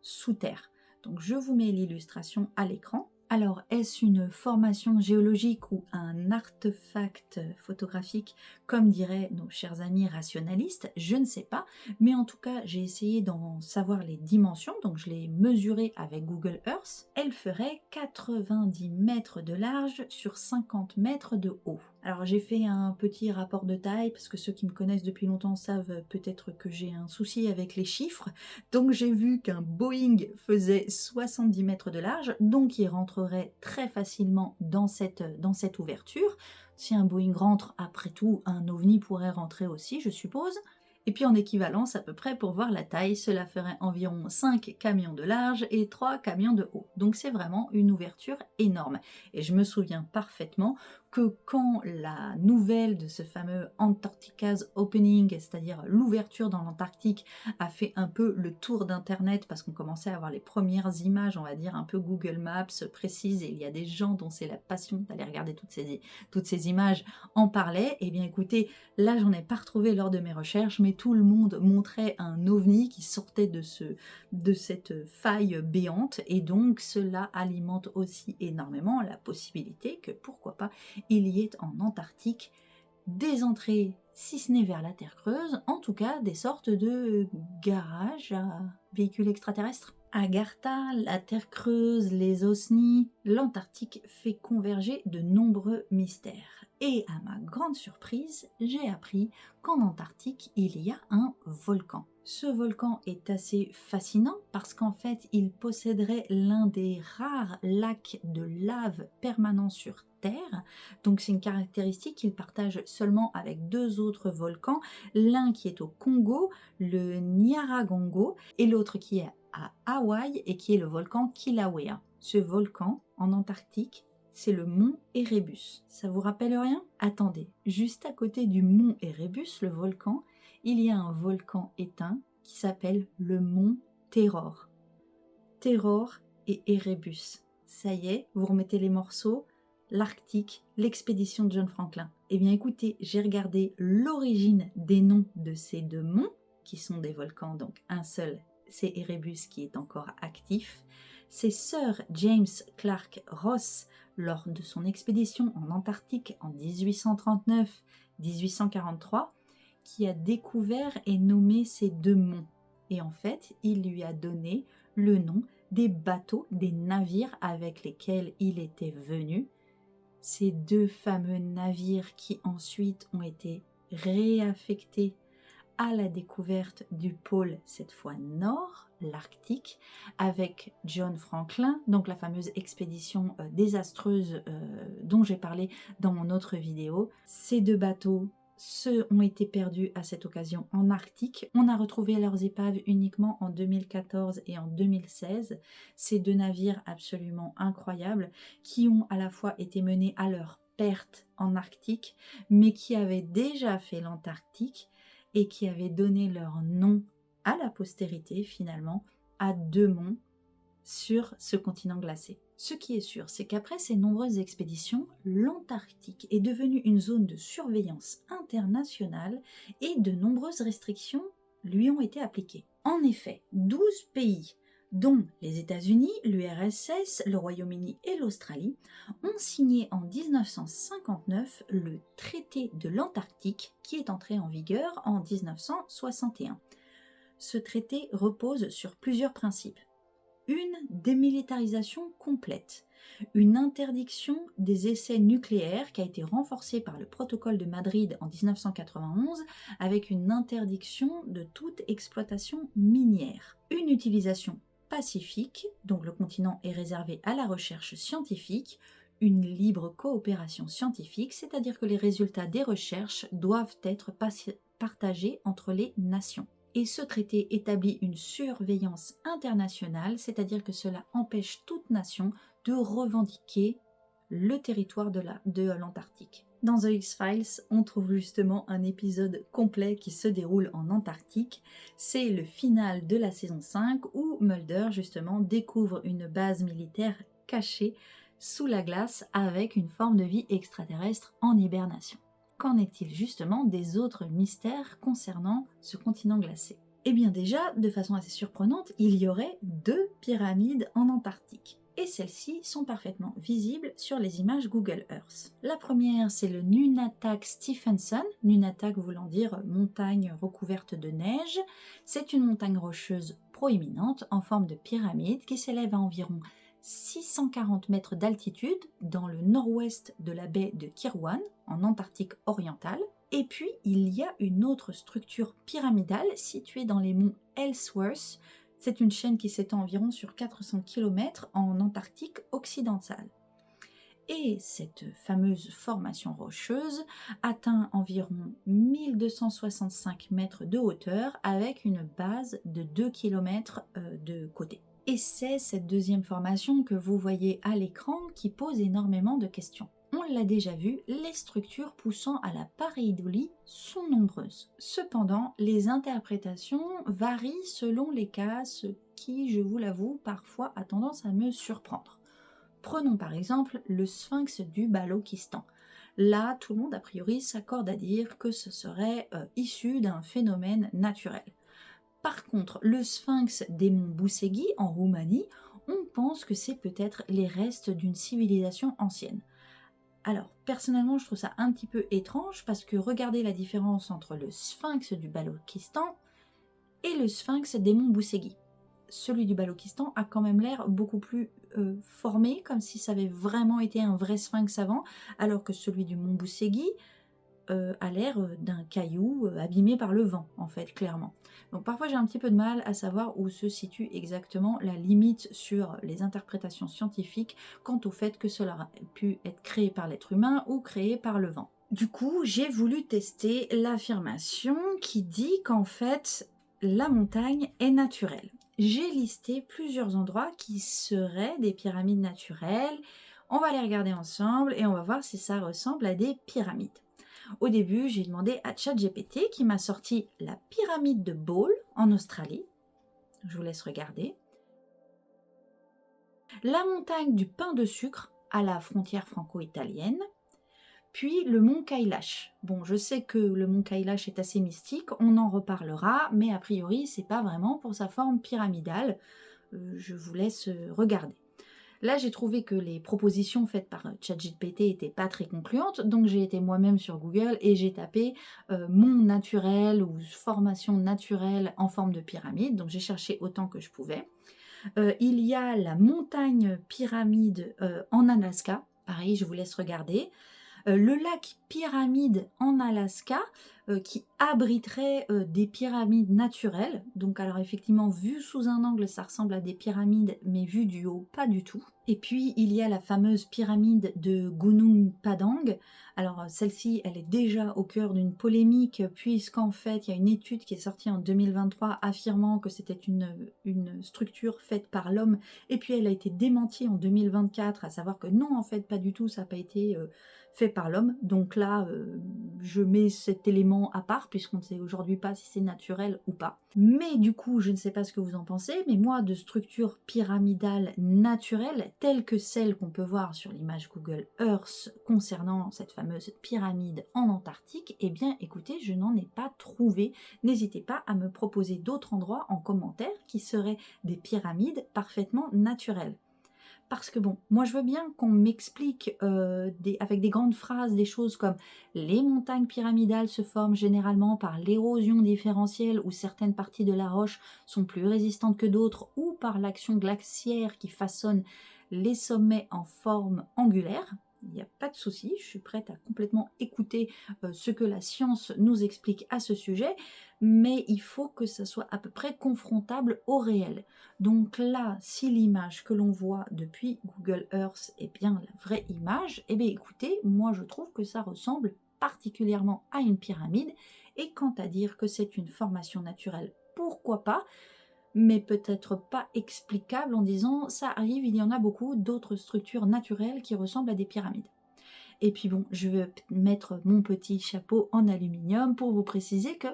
sous terre. Donc je vous mets l'illustration à l'écran. Alors est-ce une formation géologique ou un artefact photographique comme diraient nos chers amis rationalistes? Je ne sais pas, mais en tout cas j'ai essayé d'en savoir les dimensions, donc je l'ai mesurée avec Google Earth. Elle ferait 90 mètres de large sur 50 mètres de haut. Alors j'ai fait un petit rapport de taille parce que ceux qui me connaissent depuis longtemps savent peut-être que j'ai un souci avec les chiffres. Donc j'ai vu qu'un Boeing faisait 70 mètres de large, donc il rentrerait très facilement dans cette ouverture. Si un Boeing rentre, après tout, un OVNI pourrait rentrer aussi, je suppose. Et puis en équivalence à peu près pour voir la taille, cela ferait environ 5 camions de large et 3 camions de haut. Donc c'est vraiment une ouverture énorme. Et je me souviens parfaitement que quand la nouvelle de ce fameux Antarctica's Opening, c'est-à-dire l'ouverture dans l'Antarctique, a fait un peu le tour d'internet parce qu'on commençait à avoir les premières images, on va dire un peu Google Maps précises, et il y a des gens dont c'est la passion d'aller regarder toutes ces images en parlaient, et bien écoutez, là j'en ai pas retrouvé lors de mes recherches, mais tout le monde montrait un ovni qui sortait de cette faille béante, et donc cela alimente aussi énormément la possibilité que pourquoi pas il y ait en Antarctique des entrées, si ce n'est vers la Terre creuse, en tout cas des sortes de garages à véhicules extraterrestres. Agartha, la Terre creuse, les OSNI, l'Antarctique fait converger de nombreux mystères. Et à ma grande surprise, j'ai appris qu'en Antarctique, il y a un volcan. Ce volcan est assez fascinant parce qu'en fait, il posséderait l'un des rares lacs de lave permanents sur Terre. Donc c'est une caractéristique qu'il partage seulement avec 2 autres volcans, l'un qui est au Congo, le Nyaragongo, et l'autre qui est à Hawaï et qui est le volcan Kilauea. Ce volcan, en Antarctique, c'est le mont Erebus. Ça vous rappelle rien? Attendez, juste à côté du mont Erebus, le volcan, il y a un volcan éteint qui s'appelle le mont Terror. Terror et Erebus. Ça y est, vous remettez les morceaux, l'Arctique, l'expédition de John Franklin. Eh bien écoutez, j'ai regardé l'origine des noms de ces 2 monts, qui sont des volcans, donc un seul, c'est Erebus qui est encore actif. C'est Sir James Clark Ross, lors de son expédition en Antarctique en 1839-1843, qui a découvert et nommé ces 2 monts. Et en fait, il lui a donné le nom des bateaux, des navires avec lesquels il était venu. Ces 2 fameux navires qui ensuite ont été réaffectés à la découverte du pôle, cette fois nord, l'Arctique, avec John Franklin, donc la fameuse expédition désastreuse dont j'ai parlé dans mon autre vidéo. Ces 2 bateaux ont été perdus à cette occasion en Arctique. On a retrouvé leurs épaves uniquement en 2014 et en 2016. Ces 2 navires absolument incroyables qui ont à la fois été menés à leur perte en Arctique, mais qui avaient déjà fait l'Antarctique et qui avaient donné leur nom à la postérité finalement à 2 monts sur ce continent glacé. Ce qui est sûr, c'est qu'après ces nombreuses expéditions, l'Antarctique est devenue une zone de surveillance internationale et de nombreuses restrictions lui ont été appliquées. En effet, 12 pays, dont les États-Unis, l'URSS, le Royaume-Uni et l'Australie, ont signé en 1959 le traité de l'Antarctique qui est entré en vigueur en 1961. Ce traité repose sur plusieurs principes. Une démilitarisation complète, une interdiction des essais nucléaires qui a été renforcée par le protocole de Madrid en 1991 avec une interdiction de toute exploitation minière, une utilisation pacifique, donc le continent est réservé à la recherche scientifique, une libre coopération scientifique, c'est-à-dire que les résultats des recherches doivent être partagés entre les nations. Et ce traité établit une surveillance internationale, c'est-à-dire que cela empêche toute nation de revendiquer le territoire de l'Antarctique. Dans The X-Files, on trouve justement un épisode complet qui se déroule en Antarctique. C'est le final de la saison 5 où Mulder justement découvre une base militaire cachée sous la glace avec une forme de vie extraterrestre en hibernation. Qu'en est-il justement des autres mystères concernant ce continent glacé? Eh bien déjà, de façon assez surprenante, il y aurait 2 pyramides en Antarctique. Et celles-ci sont parfaitement visibles sur les images Google Earth. La première, c'est le Nunatak Stephenson, Nunatak voulant dire montagne recouverte de neige. C'est une montagne rocheuse proéminente en forme de pyramide qui s'élève à environ 640 mètres d'altitude dans le nord-ouest de la baie de Kirwan, en Antarctique orientale. Et puis, il y a une autre structure pyramidale située dans les monts Ellsworth. C'est une chaîne qui s'étend environ sur 400 km en Antarctique occidentale. Et cette fameuse formation rocheuse atteint environ 1265 mètres de hauteur avec une base de 2 km de côté. Et c'est cette deuxième formation que vous voyez à l'écran qui pose énormément de questions. On l'a déjà vu, les structures poussant à la pareidolie sont nombreuses. Cependant, les interprétations varient selon les cas, ce qui, je vous l'avoue, parfois a tendance à me surprendre. Prenons par exemple le sphinx du Balochistan. Là, tout le monde a priori s'accorde à dire que ce serait issu d'un phénomène naturel. Par contre, le sphinx des monts Boussegui en Roumanie, on pense que c'est peut-être les restes d'une civilisation ancienne. Alors, personnellement, je trouve ça un petit peu étrange parce que regardez la différence entre le sphinx du Balochistan et le sphinx des monts Boussegui. Celui du Balochistan a quand même l'air beaucoup plus formé, comme si ça avait vraiment été un vrai sphinx avant, alors que celui du mont Boussegui a l'air d'un caillou abîmé par le vent, en fait, clairement. Donc parfois j'ai un petit peu de mal à savoir où se situe exactement la limite sur les interprétations scientifiques quant au fait que cela a pu être créé par l'être humain ou créé par le vent. Du coup, j'ai voulu tester l'affirmation qui dit qu'en fait, la montagne est naturelle. J'ai listé plusieurs endroits qui seraient des pyramides naturelles. On va les regarder ensemble et on va voir si ça ressemble à des pyramides. Au début, j'ai demandé à ChatGPT qui m'a sorti la pyramide de Ball en Australie. Je vous laisse regarder. La montagne du pain de sucre à la frontière franco-italienne. Puis le mont Kailash. Bon, je sais que le mont Kailash est assez mystique, on en reparlera, mais a priori, c'est pas vraiment pour sa forme pyramidale. Je vous laisse regarder. Là, j'ai trouvé que les propositions faites par ChatGPT n'étaient pas très concluantes, donc j'ai été moi-même sur Google et j'ai tapé mont naturel ou formation naturelle en forme de pyramide, donc j'ai cherché autant que je pouvais. Il y a la montagne pyramide en Alaska, pareil, je vous laisse regarder. Le lac Pyramide en Alaska qui abriterait des pyramides naturelles. Donc alors effectivement, vu sous un angle, ça ressemble à des pyramides, mais vu du haut, pas du tout. Et puis il y a la fameuse pyramide de Gunung Padang. Alors celle-ci, elle est déjà au cœur d'une polémique, puisqu'en fait, il y a une étude qui est sortie en 2023 affirmant que c'était une structure faite par l'homme, et puis elle a été démentie en 2024, à savoir que non, en fait, pas du tout, ça n'a pas été fait par l'homme. Donc là, je mets cet élément à part, puisqu'on ne sait aujourd'hui pas si c'est naturel ou pas. Mais du coup, je ne sais pas ce que vous en pensez, mais moi, de structures pyramidales naturelles, telles que celles qu'on peut voir sur l'image Google Earth concernant cette fameuse pyramide en Antarctique, eh bien, écoutez, je n'en ai pas trouvé. N'hésitez pas à me proposer d'autres endroits en commentaire qui seraient des pyramides parfaitement naturelles. Parce que bon, moi je veux bien qu'on m'explique avec des grandes phrases des choses comme les montagnes pyramidales se forment généralement par l'érosion différentielle où certaines parties de la roche sont plus résistantes que d'autres ou par l'action glaciaire qui façonne les sommets en forme angulaire. Il n'y a pas de souci, je suis prête à complètement écouter ce que la science nous explique à ce sujet, mais il faut que ça soit à peu près confrontable au réel. Donc là, si l'image que l'on voit depuis Google Earth est bien la vraie image, eh bien écoutez, moi je trouve que ça ressemble particulièrement à une pyramide, et quant à dire que c'est une formation naturelle, pourquoi pas, mais peut-être pas explicable en disant ça arrive, il y en a beaucoup d'autres structures naturelles qui ressemblent à des pyramides. Et puis bon, je vais mettre mon petit chapeau en aluminium pour vous préciser que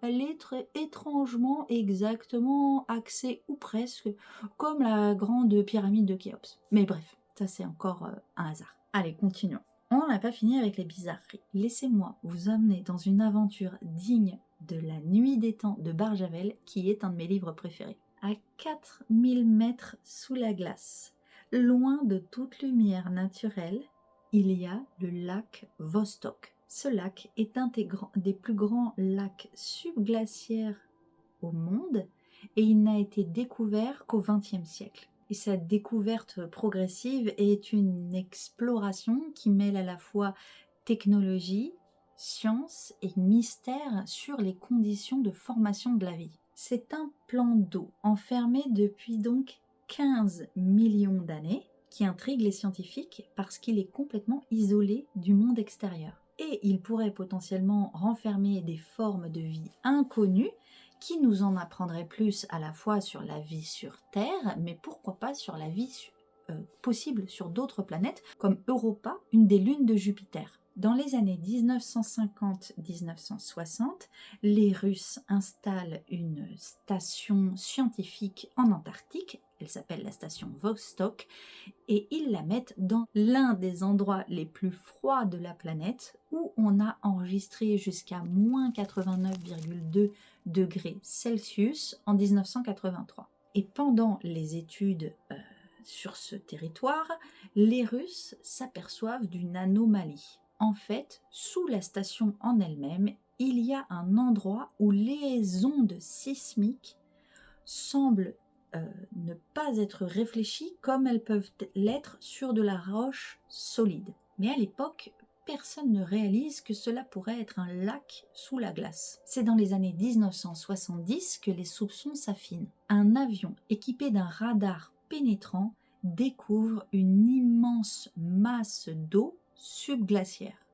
elle est très étrangement exactement axée, ou presque, comme la grande pyramide de Khéops. Mais bref, ça c'est encore un hasard. Allez, continuons. On n'a pas fini avec les bizarreries. Laissez-moi vous emmener dans une aventure digne de La Nuit des Temps de Barjavel, qui est un de mes livres préférés. À 4000 mètres sous la glace, loin de toute lumière naturelle, il y a le lac Vostok. Ce lac est un des plus grands lacs subglaciaires au monde et il n'a été découvert qu'au XXe siècle. Et sa découverte progressive est une exploration qui mêle à la fois technologie, science et mystère sur les conditions de formation de la vie. C'est un plan d'eau enfermé depuis donc 15 millions d'années qui intrigue les scientifiques parce qu'il est complètement isolé du monde extérieur. Et il pourrait potentiellement renfermer des formes de vie inconnues qui nous en apprendraient plus à la fois sur la vie sur Terre, mais pourquoi pas sur la vie possible sur d'autres planètes, comme Europa, une des lunes de Jupiter. Dans les années 1950-1960, les Russes installent une station scientifique en Antarctique, elle s'appelle la station Vostok, et ils la mettent dans l'un des endroits les plus froids de la planète, où on a enregistré jusqu'à moins 89,2 degrés Celsius en 1983. Et pendant les études sur ce territoire, les Russes s'aperçoivent d'une anomalie. En fait, sous la station en elle-même, il y a un endroit où les ondes sismiques semblent ne pas être réfléchies comme elles peuvent l'être sur de la roche solide. Mais à l'époque, personne ne réalise que cela pourrait être un lac sous la glace. C'est dans les années 1970 que les soupçons s'affinent. Un avion équipé d'un radar pénétrant découvre une immense masse d'eau subglaciaire.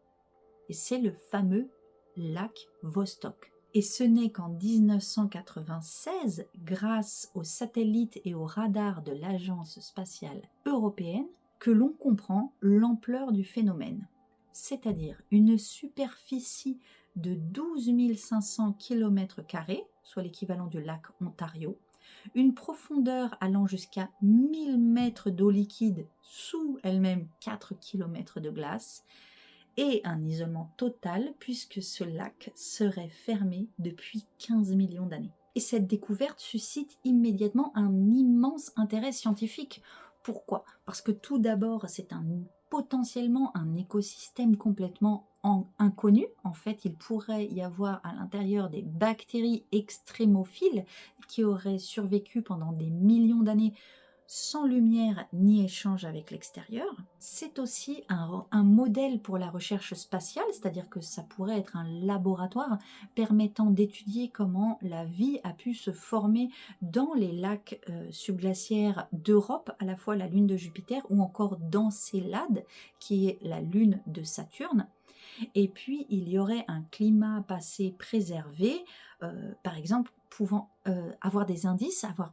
Et c'est le fameux lac Vostok. Et ce n'est qu'en 1996, grâce aux satellites et aux radars de l'Agence spatiale européenne, que l'on comprend l'ampleur du phénomène. C'est-à-dire une superficie de 12 500 km², soit l'équivalent du lac Ontario, une profondeur allant jusqu'à 1000 mètres d'eau liquide sous elle-même 4 km de glace, et un isolement total puisque ce lac serait fermé depuis 15 millions d'années. Et cette découverte suscite immédiatement un immense intérêt scientifique. Pourquoi ? Parce que tout d'abord, c'est potentiellement un écosystème complètement inconnu. En fait, il pourrait y avoir à l'intérieur des bactéries extrémophiles qui auraient survécu pendant des millions d'années sans lumière ni échange avec l'extérieur. C'est aussi un modèle pour la recherche spatiale, c'est-à-dire que ça pourrait être un laboratoire permettant d'étudier comment la vie a pu se former dans les lacs subglaciaires d'Europe, à la fois la lune de Jupiter ou encore d'Encélade, qui est la lune de Saturne. Et puis, il y aurait un climat passé préservé, par exemple, pouvant avoir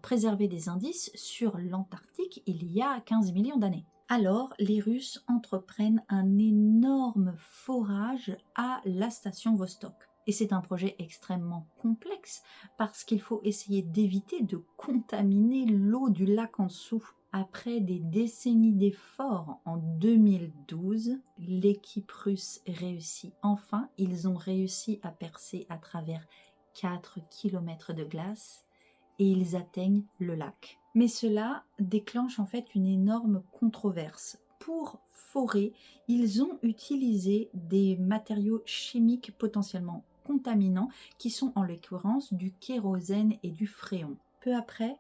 préservé des indices sur l'Antarctique il y a 15 millions d'années. Alors, les Russes entreprennent un énorme forage à la station Vostok. Et c'est un projet extrêmement complexe parce qu'il faut essayer d'éviter de contaminer l'eau du lac en dessous. Après des décennies d'efforts, en 2012, l'équipe russe réussit enfin. Ils ont réussi à percer à travers 4 km de glace et ils atteignent le lac. Mais cela déclenche en fait une énorme controverse. Pour forer, ils ont utilisé des matériaux chimiques potentiellement contaminants qui sont en l'occurrence du kérosène et du fréon. Peu après,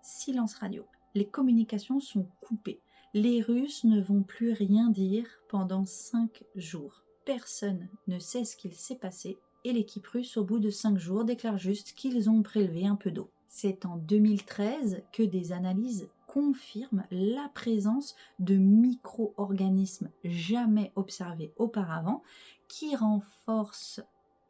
silence radio. Les communications sont coupées. Les Russes ne vont plus rien dire pendant 5 jours. Personne ne sait ce qu'il s'est passé et l'équipe russe, au bout de 5 jours, déclare juste qu'ils ont prélevé un peu d'eau. C'est en 2013 que des analyses confirment la présence de micro-organismes jamais observés auparavant qui renforcent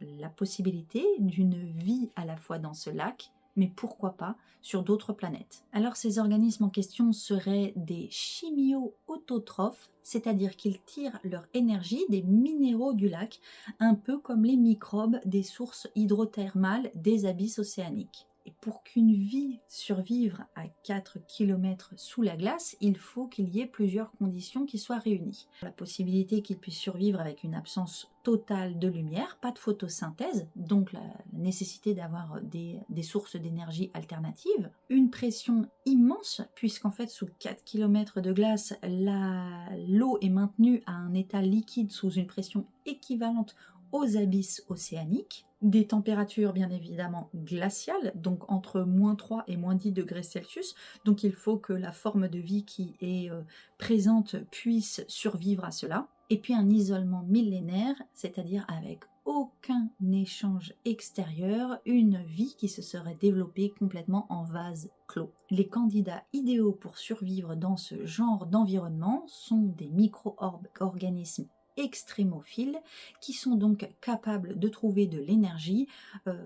la possibilité d'une vie à la fois dans ce lac, mais pourquoi pas sur d'autres planètes. Alors ces organismes en question seraient des chimio-autotrophes, c'est-à-dire qu'ils tirent leur énergie des minéraux du lac, un peu comme les microbes des sources hydrothermales des abysses océaniques. Et pour qu'une vie survive à 4 km sous la glace, il faut qu'il y ait plusieurs conditions qui soient réunies. La possibilité qu'il puisse survivre avec une absence totale de lumière, pas de photosynthèse, donc la nécessité d'avoir des sources d'énergie alternatives, une pression immense, puisqu'en fait sous 4 km de glace, l'eau est maintenue à un état liquide sous une pression équivalente aux abysses océaniques, Des températures bien évidemment glaciales, donc entre -3 et -10 degrés Celsius. Donc il faut que la forme de vie qui est présente puisse survivre à cela. Et puis un isolement millénaire, c'est-à-dire avec aucun échange extérieur, une vie qui se serait développée complètement en vase clos. Les candidats idéaux pour survivre dans ce genre d'environnement sont des micro-organismes extrémophiles qui sont donc capables de trouver de l'énergie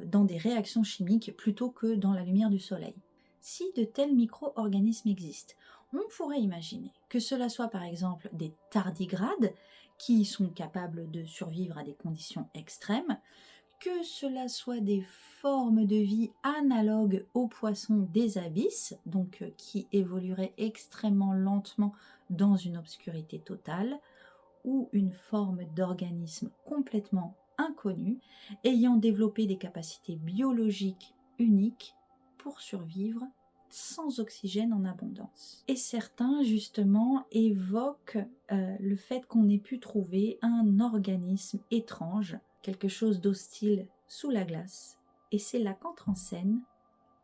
dans des réactions chimiques plutôt que dans la lumière du soleil. Si de tels micro-organismes existent, on pourrait imaginer que cela soit par exemple des tardigrades qui sont capables de survivre à des conditions extrêmes, que cela soit des formes de vie analogues aux poissons des abysses, donc qui évolueraient extrêmement lentement dans une obscurité totale, ou une forme d'organisme complètement inconnu, ayant développé des capacités biologiques uniques pour survivre sans oxygène en abondance. Et certains, justement, évoquent le fait qu'on ait pu trouver un organisme étrange, quelque chose d'hostile sous la glace, et c'est là qu'entre en scène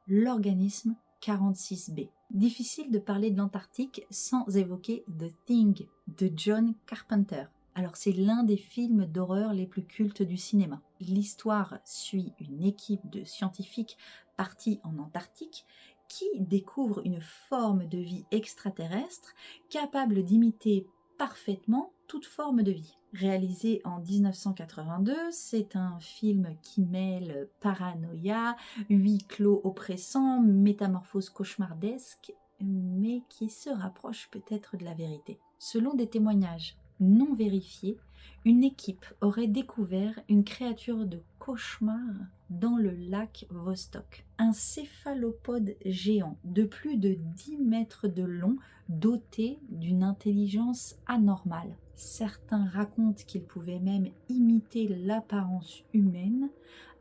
l'organisme 46B. Difficile de parler de l'Antarctique sans évoquer The Thing de John Carpenter. Alors c'est l'un des films d'horreur les plus cultes du cinéma. L'histoire suit une équipe de scientifiques partis en Antarctique qui découvrent une forme de vie extraterrestre capable d'imiter parfaitement toute forme de vie. Réalisé en 1982, c'est un film qui mêle paranoïa, huis clos oppressant, métamorphose cauchemardesque, mais qui se rapproche peut-être de la vérité. Selon des témoignages non vérifiés, une équipe aurait découvert une créature de cauchemar dans le lac Vostok. Un céphalopode géant de plus de 10 mètres de long, doté d'une intelligence anormale. Certains racontent qu'il pouvait même imiter l'apparence humaine,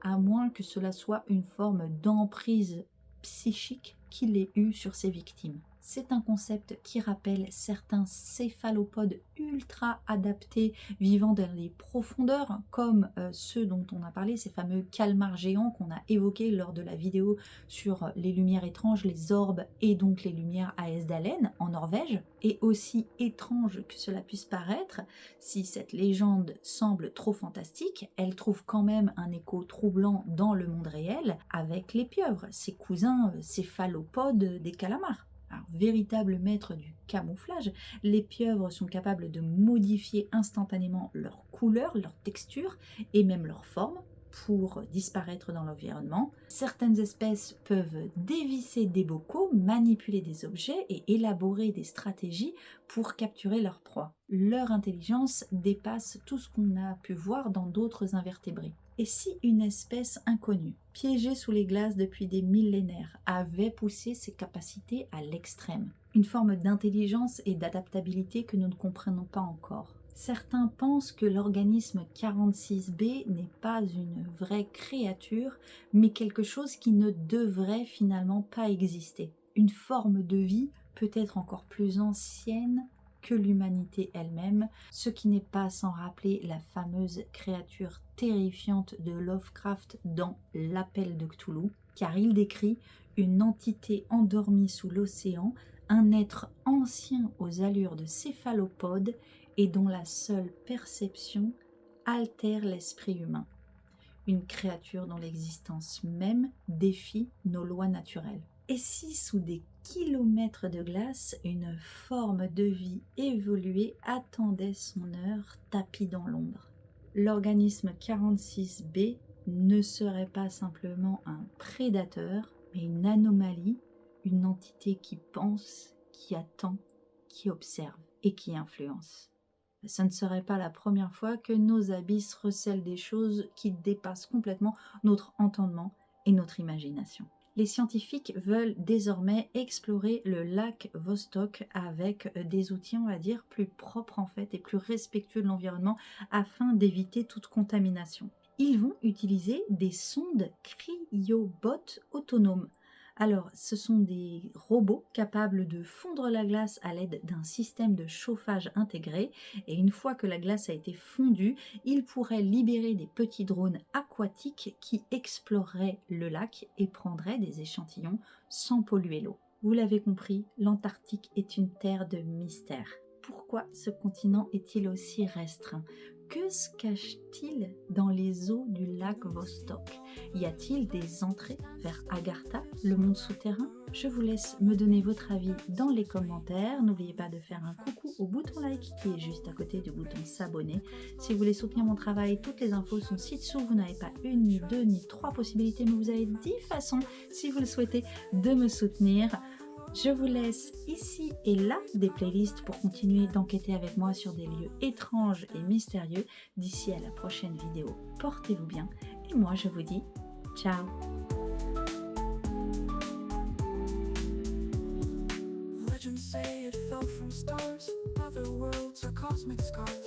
à moins que cela soit une forme d'emprise psychique qu'il ait eue sur ses victimes. C'est un concept qui rappelle certains céphalopodes ultra adaptés vivant dans les profondeurs, comme ceux dont on a parlé, ces fameux calmars géants qu'on a évoqués lors de la vidéo sur les lumières étranges, les orbes et donc les lumières à Esdalen en Norvège. Et aussi étrange que cela puisse paraître, si cette légende semble trop fantastique, elle trouve quand même un écho troublant dans le monde réel avec les pieuvres, ses cousins céphalopodes des calamars. Alors, véritable maître du camouflage, les pieuvres sont capables de modifier instantanément leur couleur, leur texture et même leur forme pour disparaître dans l'environnement. Certaines espèces peuvent dévisser des bocaux, manipuler des objets et élaborer des stratégies pour capturer leur proie. Leur intelligence dépasse tout ce qu'on a pu voir dans d'autres invertébrés. Et si une espèce inconnue, piégée sous les glaces depuis des millénaires, avait poussé ses capacités à l'extrême? Une forme d'intelligence et d'adaptabilité que nous ne comprenons pas encore. Certains pensent que l'organisme 46B n'est pas une vraie créature, mais quelque chose qui ne devrait finalement pas exister. Une forme de vie peut-être encore plus ancienne que l'humanité elle-même, ce qui n'est pas sans rappeler la fameuse créature terrifiante de Lovecraft dans L'Appel de Cthulhu, car il décrit une entité endormie sous l'océan, un être ancien aux allures de céphalopode et dont la seule perception altère l'esprit humain. Une créature dont l'existence même défie nos lois naturelles. Et si sous des kilomètres de glace, une forme de vie évoluée attendait son heure tapie dans l'ombre? L'organisme 46B ne serait pas simplement un prédateur, mais une anomalie, une entité qui pense, qui attend, qui observe et qui influence. Ce ne serait pas la première fois que nos abysses recèlent des choses qui dépassent complètement notre entendement et notre imagination. Les scientifiques veulent désormais explorer le lac Vostok avec des outils, on va dire, plus propres en fait et plus respectueux de l'environnement afin d'éviter toute contamination. Ils vont utiliser des sondes cryobots autonomes Alors, ce sont des robots capables de fondre la glace à l'aide d'un système de chauffage intégré. Et une fois que la glace a été fondue, ils pourraient libérer des petits drones aquatiques qui exploreraient le lac et prendraient des échantillons sans polluer l'eau. Vous l'avez compris, l'Antarctique est une terre de mystère. Pourquoi ce continent est-il aussi restreint? Que se cache-t-il dans les eaux du lac Vostok? Y a-t-il des entrées vers Agartha, le monde souterrain? Je vous laisse me donner votre avis dans les commentaires. N'oubliez pas de faire un coucou au bouton like qui est juste à côté du bouton s'abonner. Si vous voulez soutenir mon travail, toutes les infos sont ci-dessous. Vous n'avez pas une, ni deux, ni trois possibilités, mais vous avez 10 façons, si vous le souhaitez, de me soutenir. Je vous laisse ici et là des playlists pour continuer d'enquêter avec moi sur des lieux étranges et mystérieux. D'ici à la prochaine vidéo, portez-vous bien et moi je vous dis ciao. Legends say it fell from stars, other worlds are cosmic scars.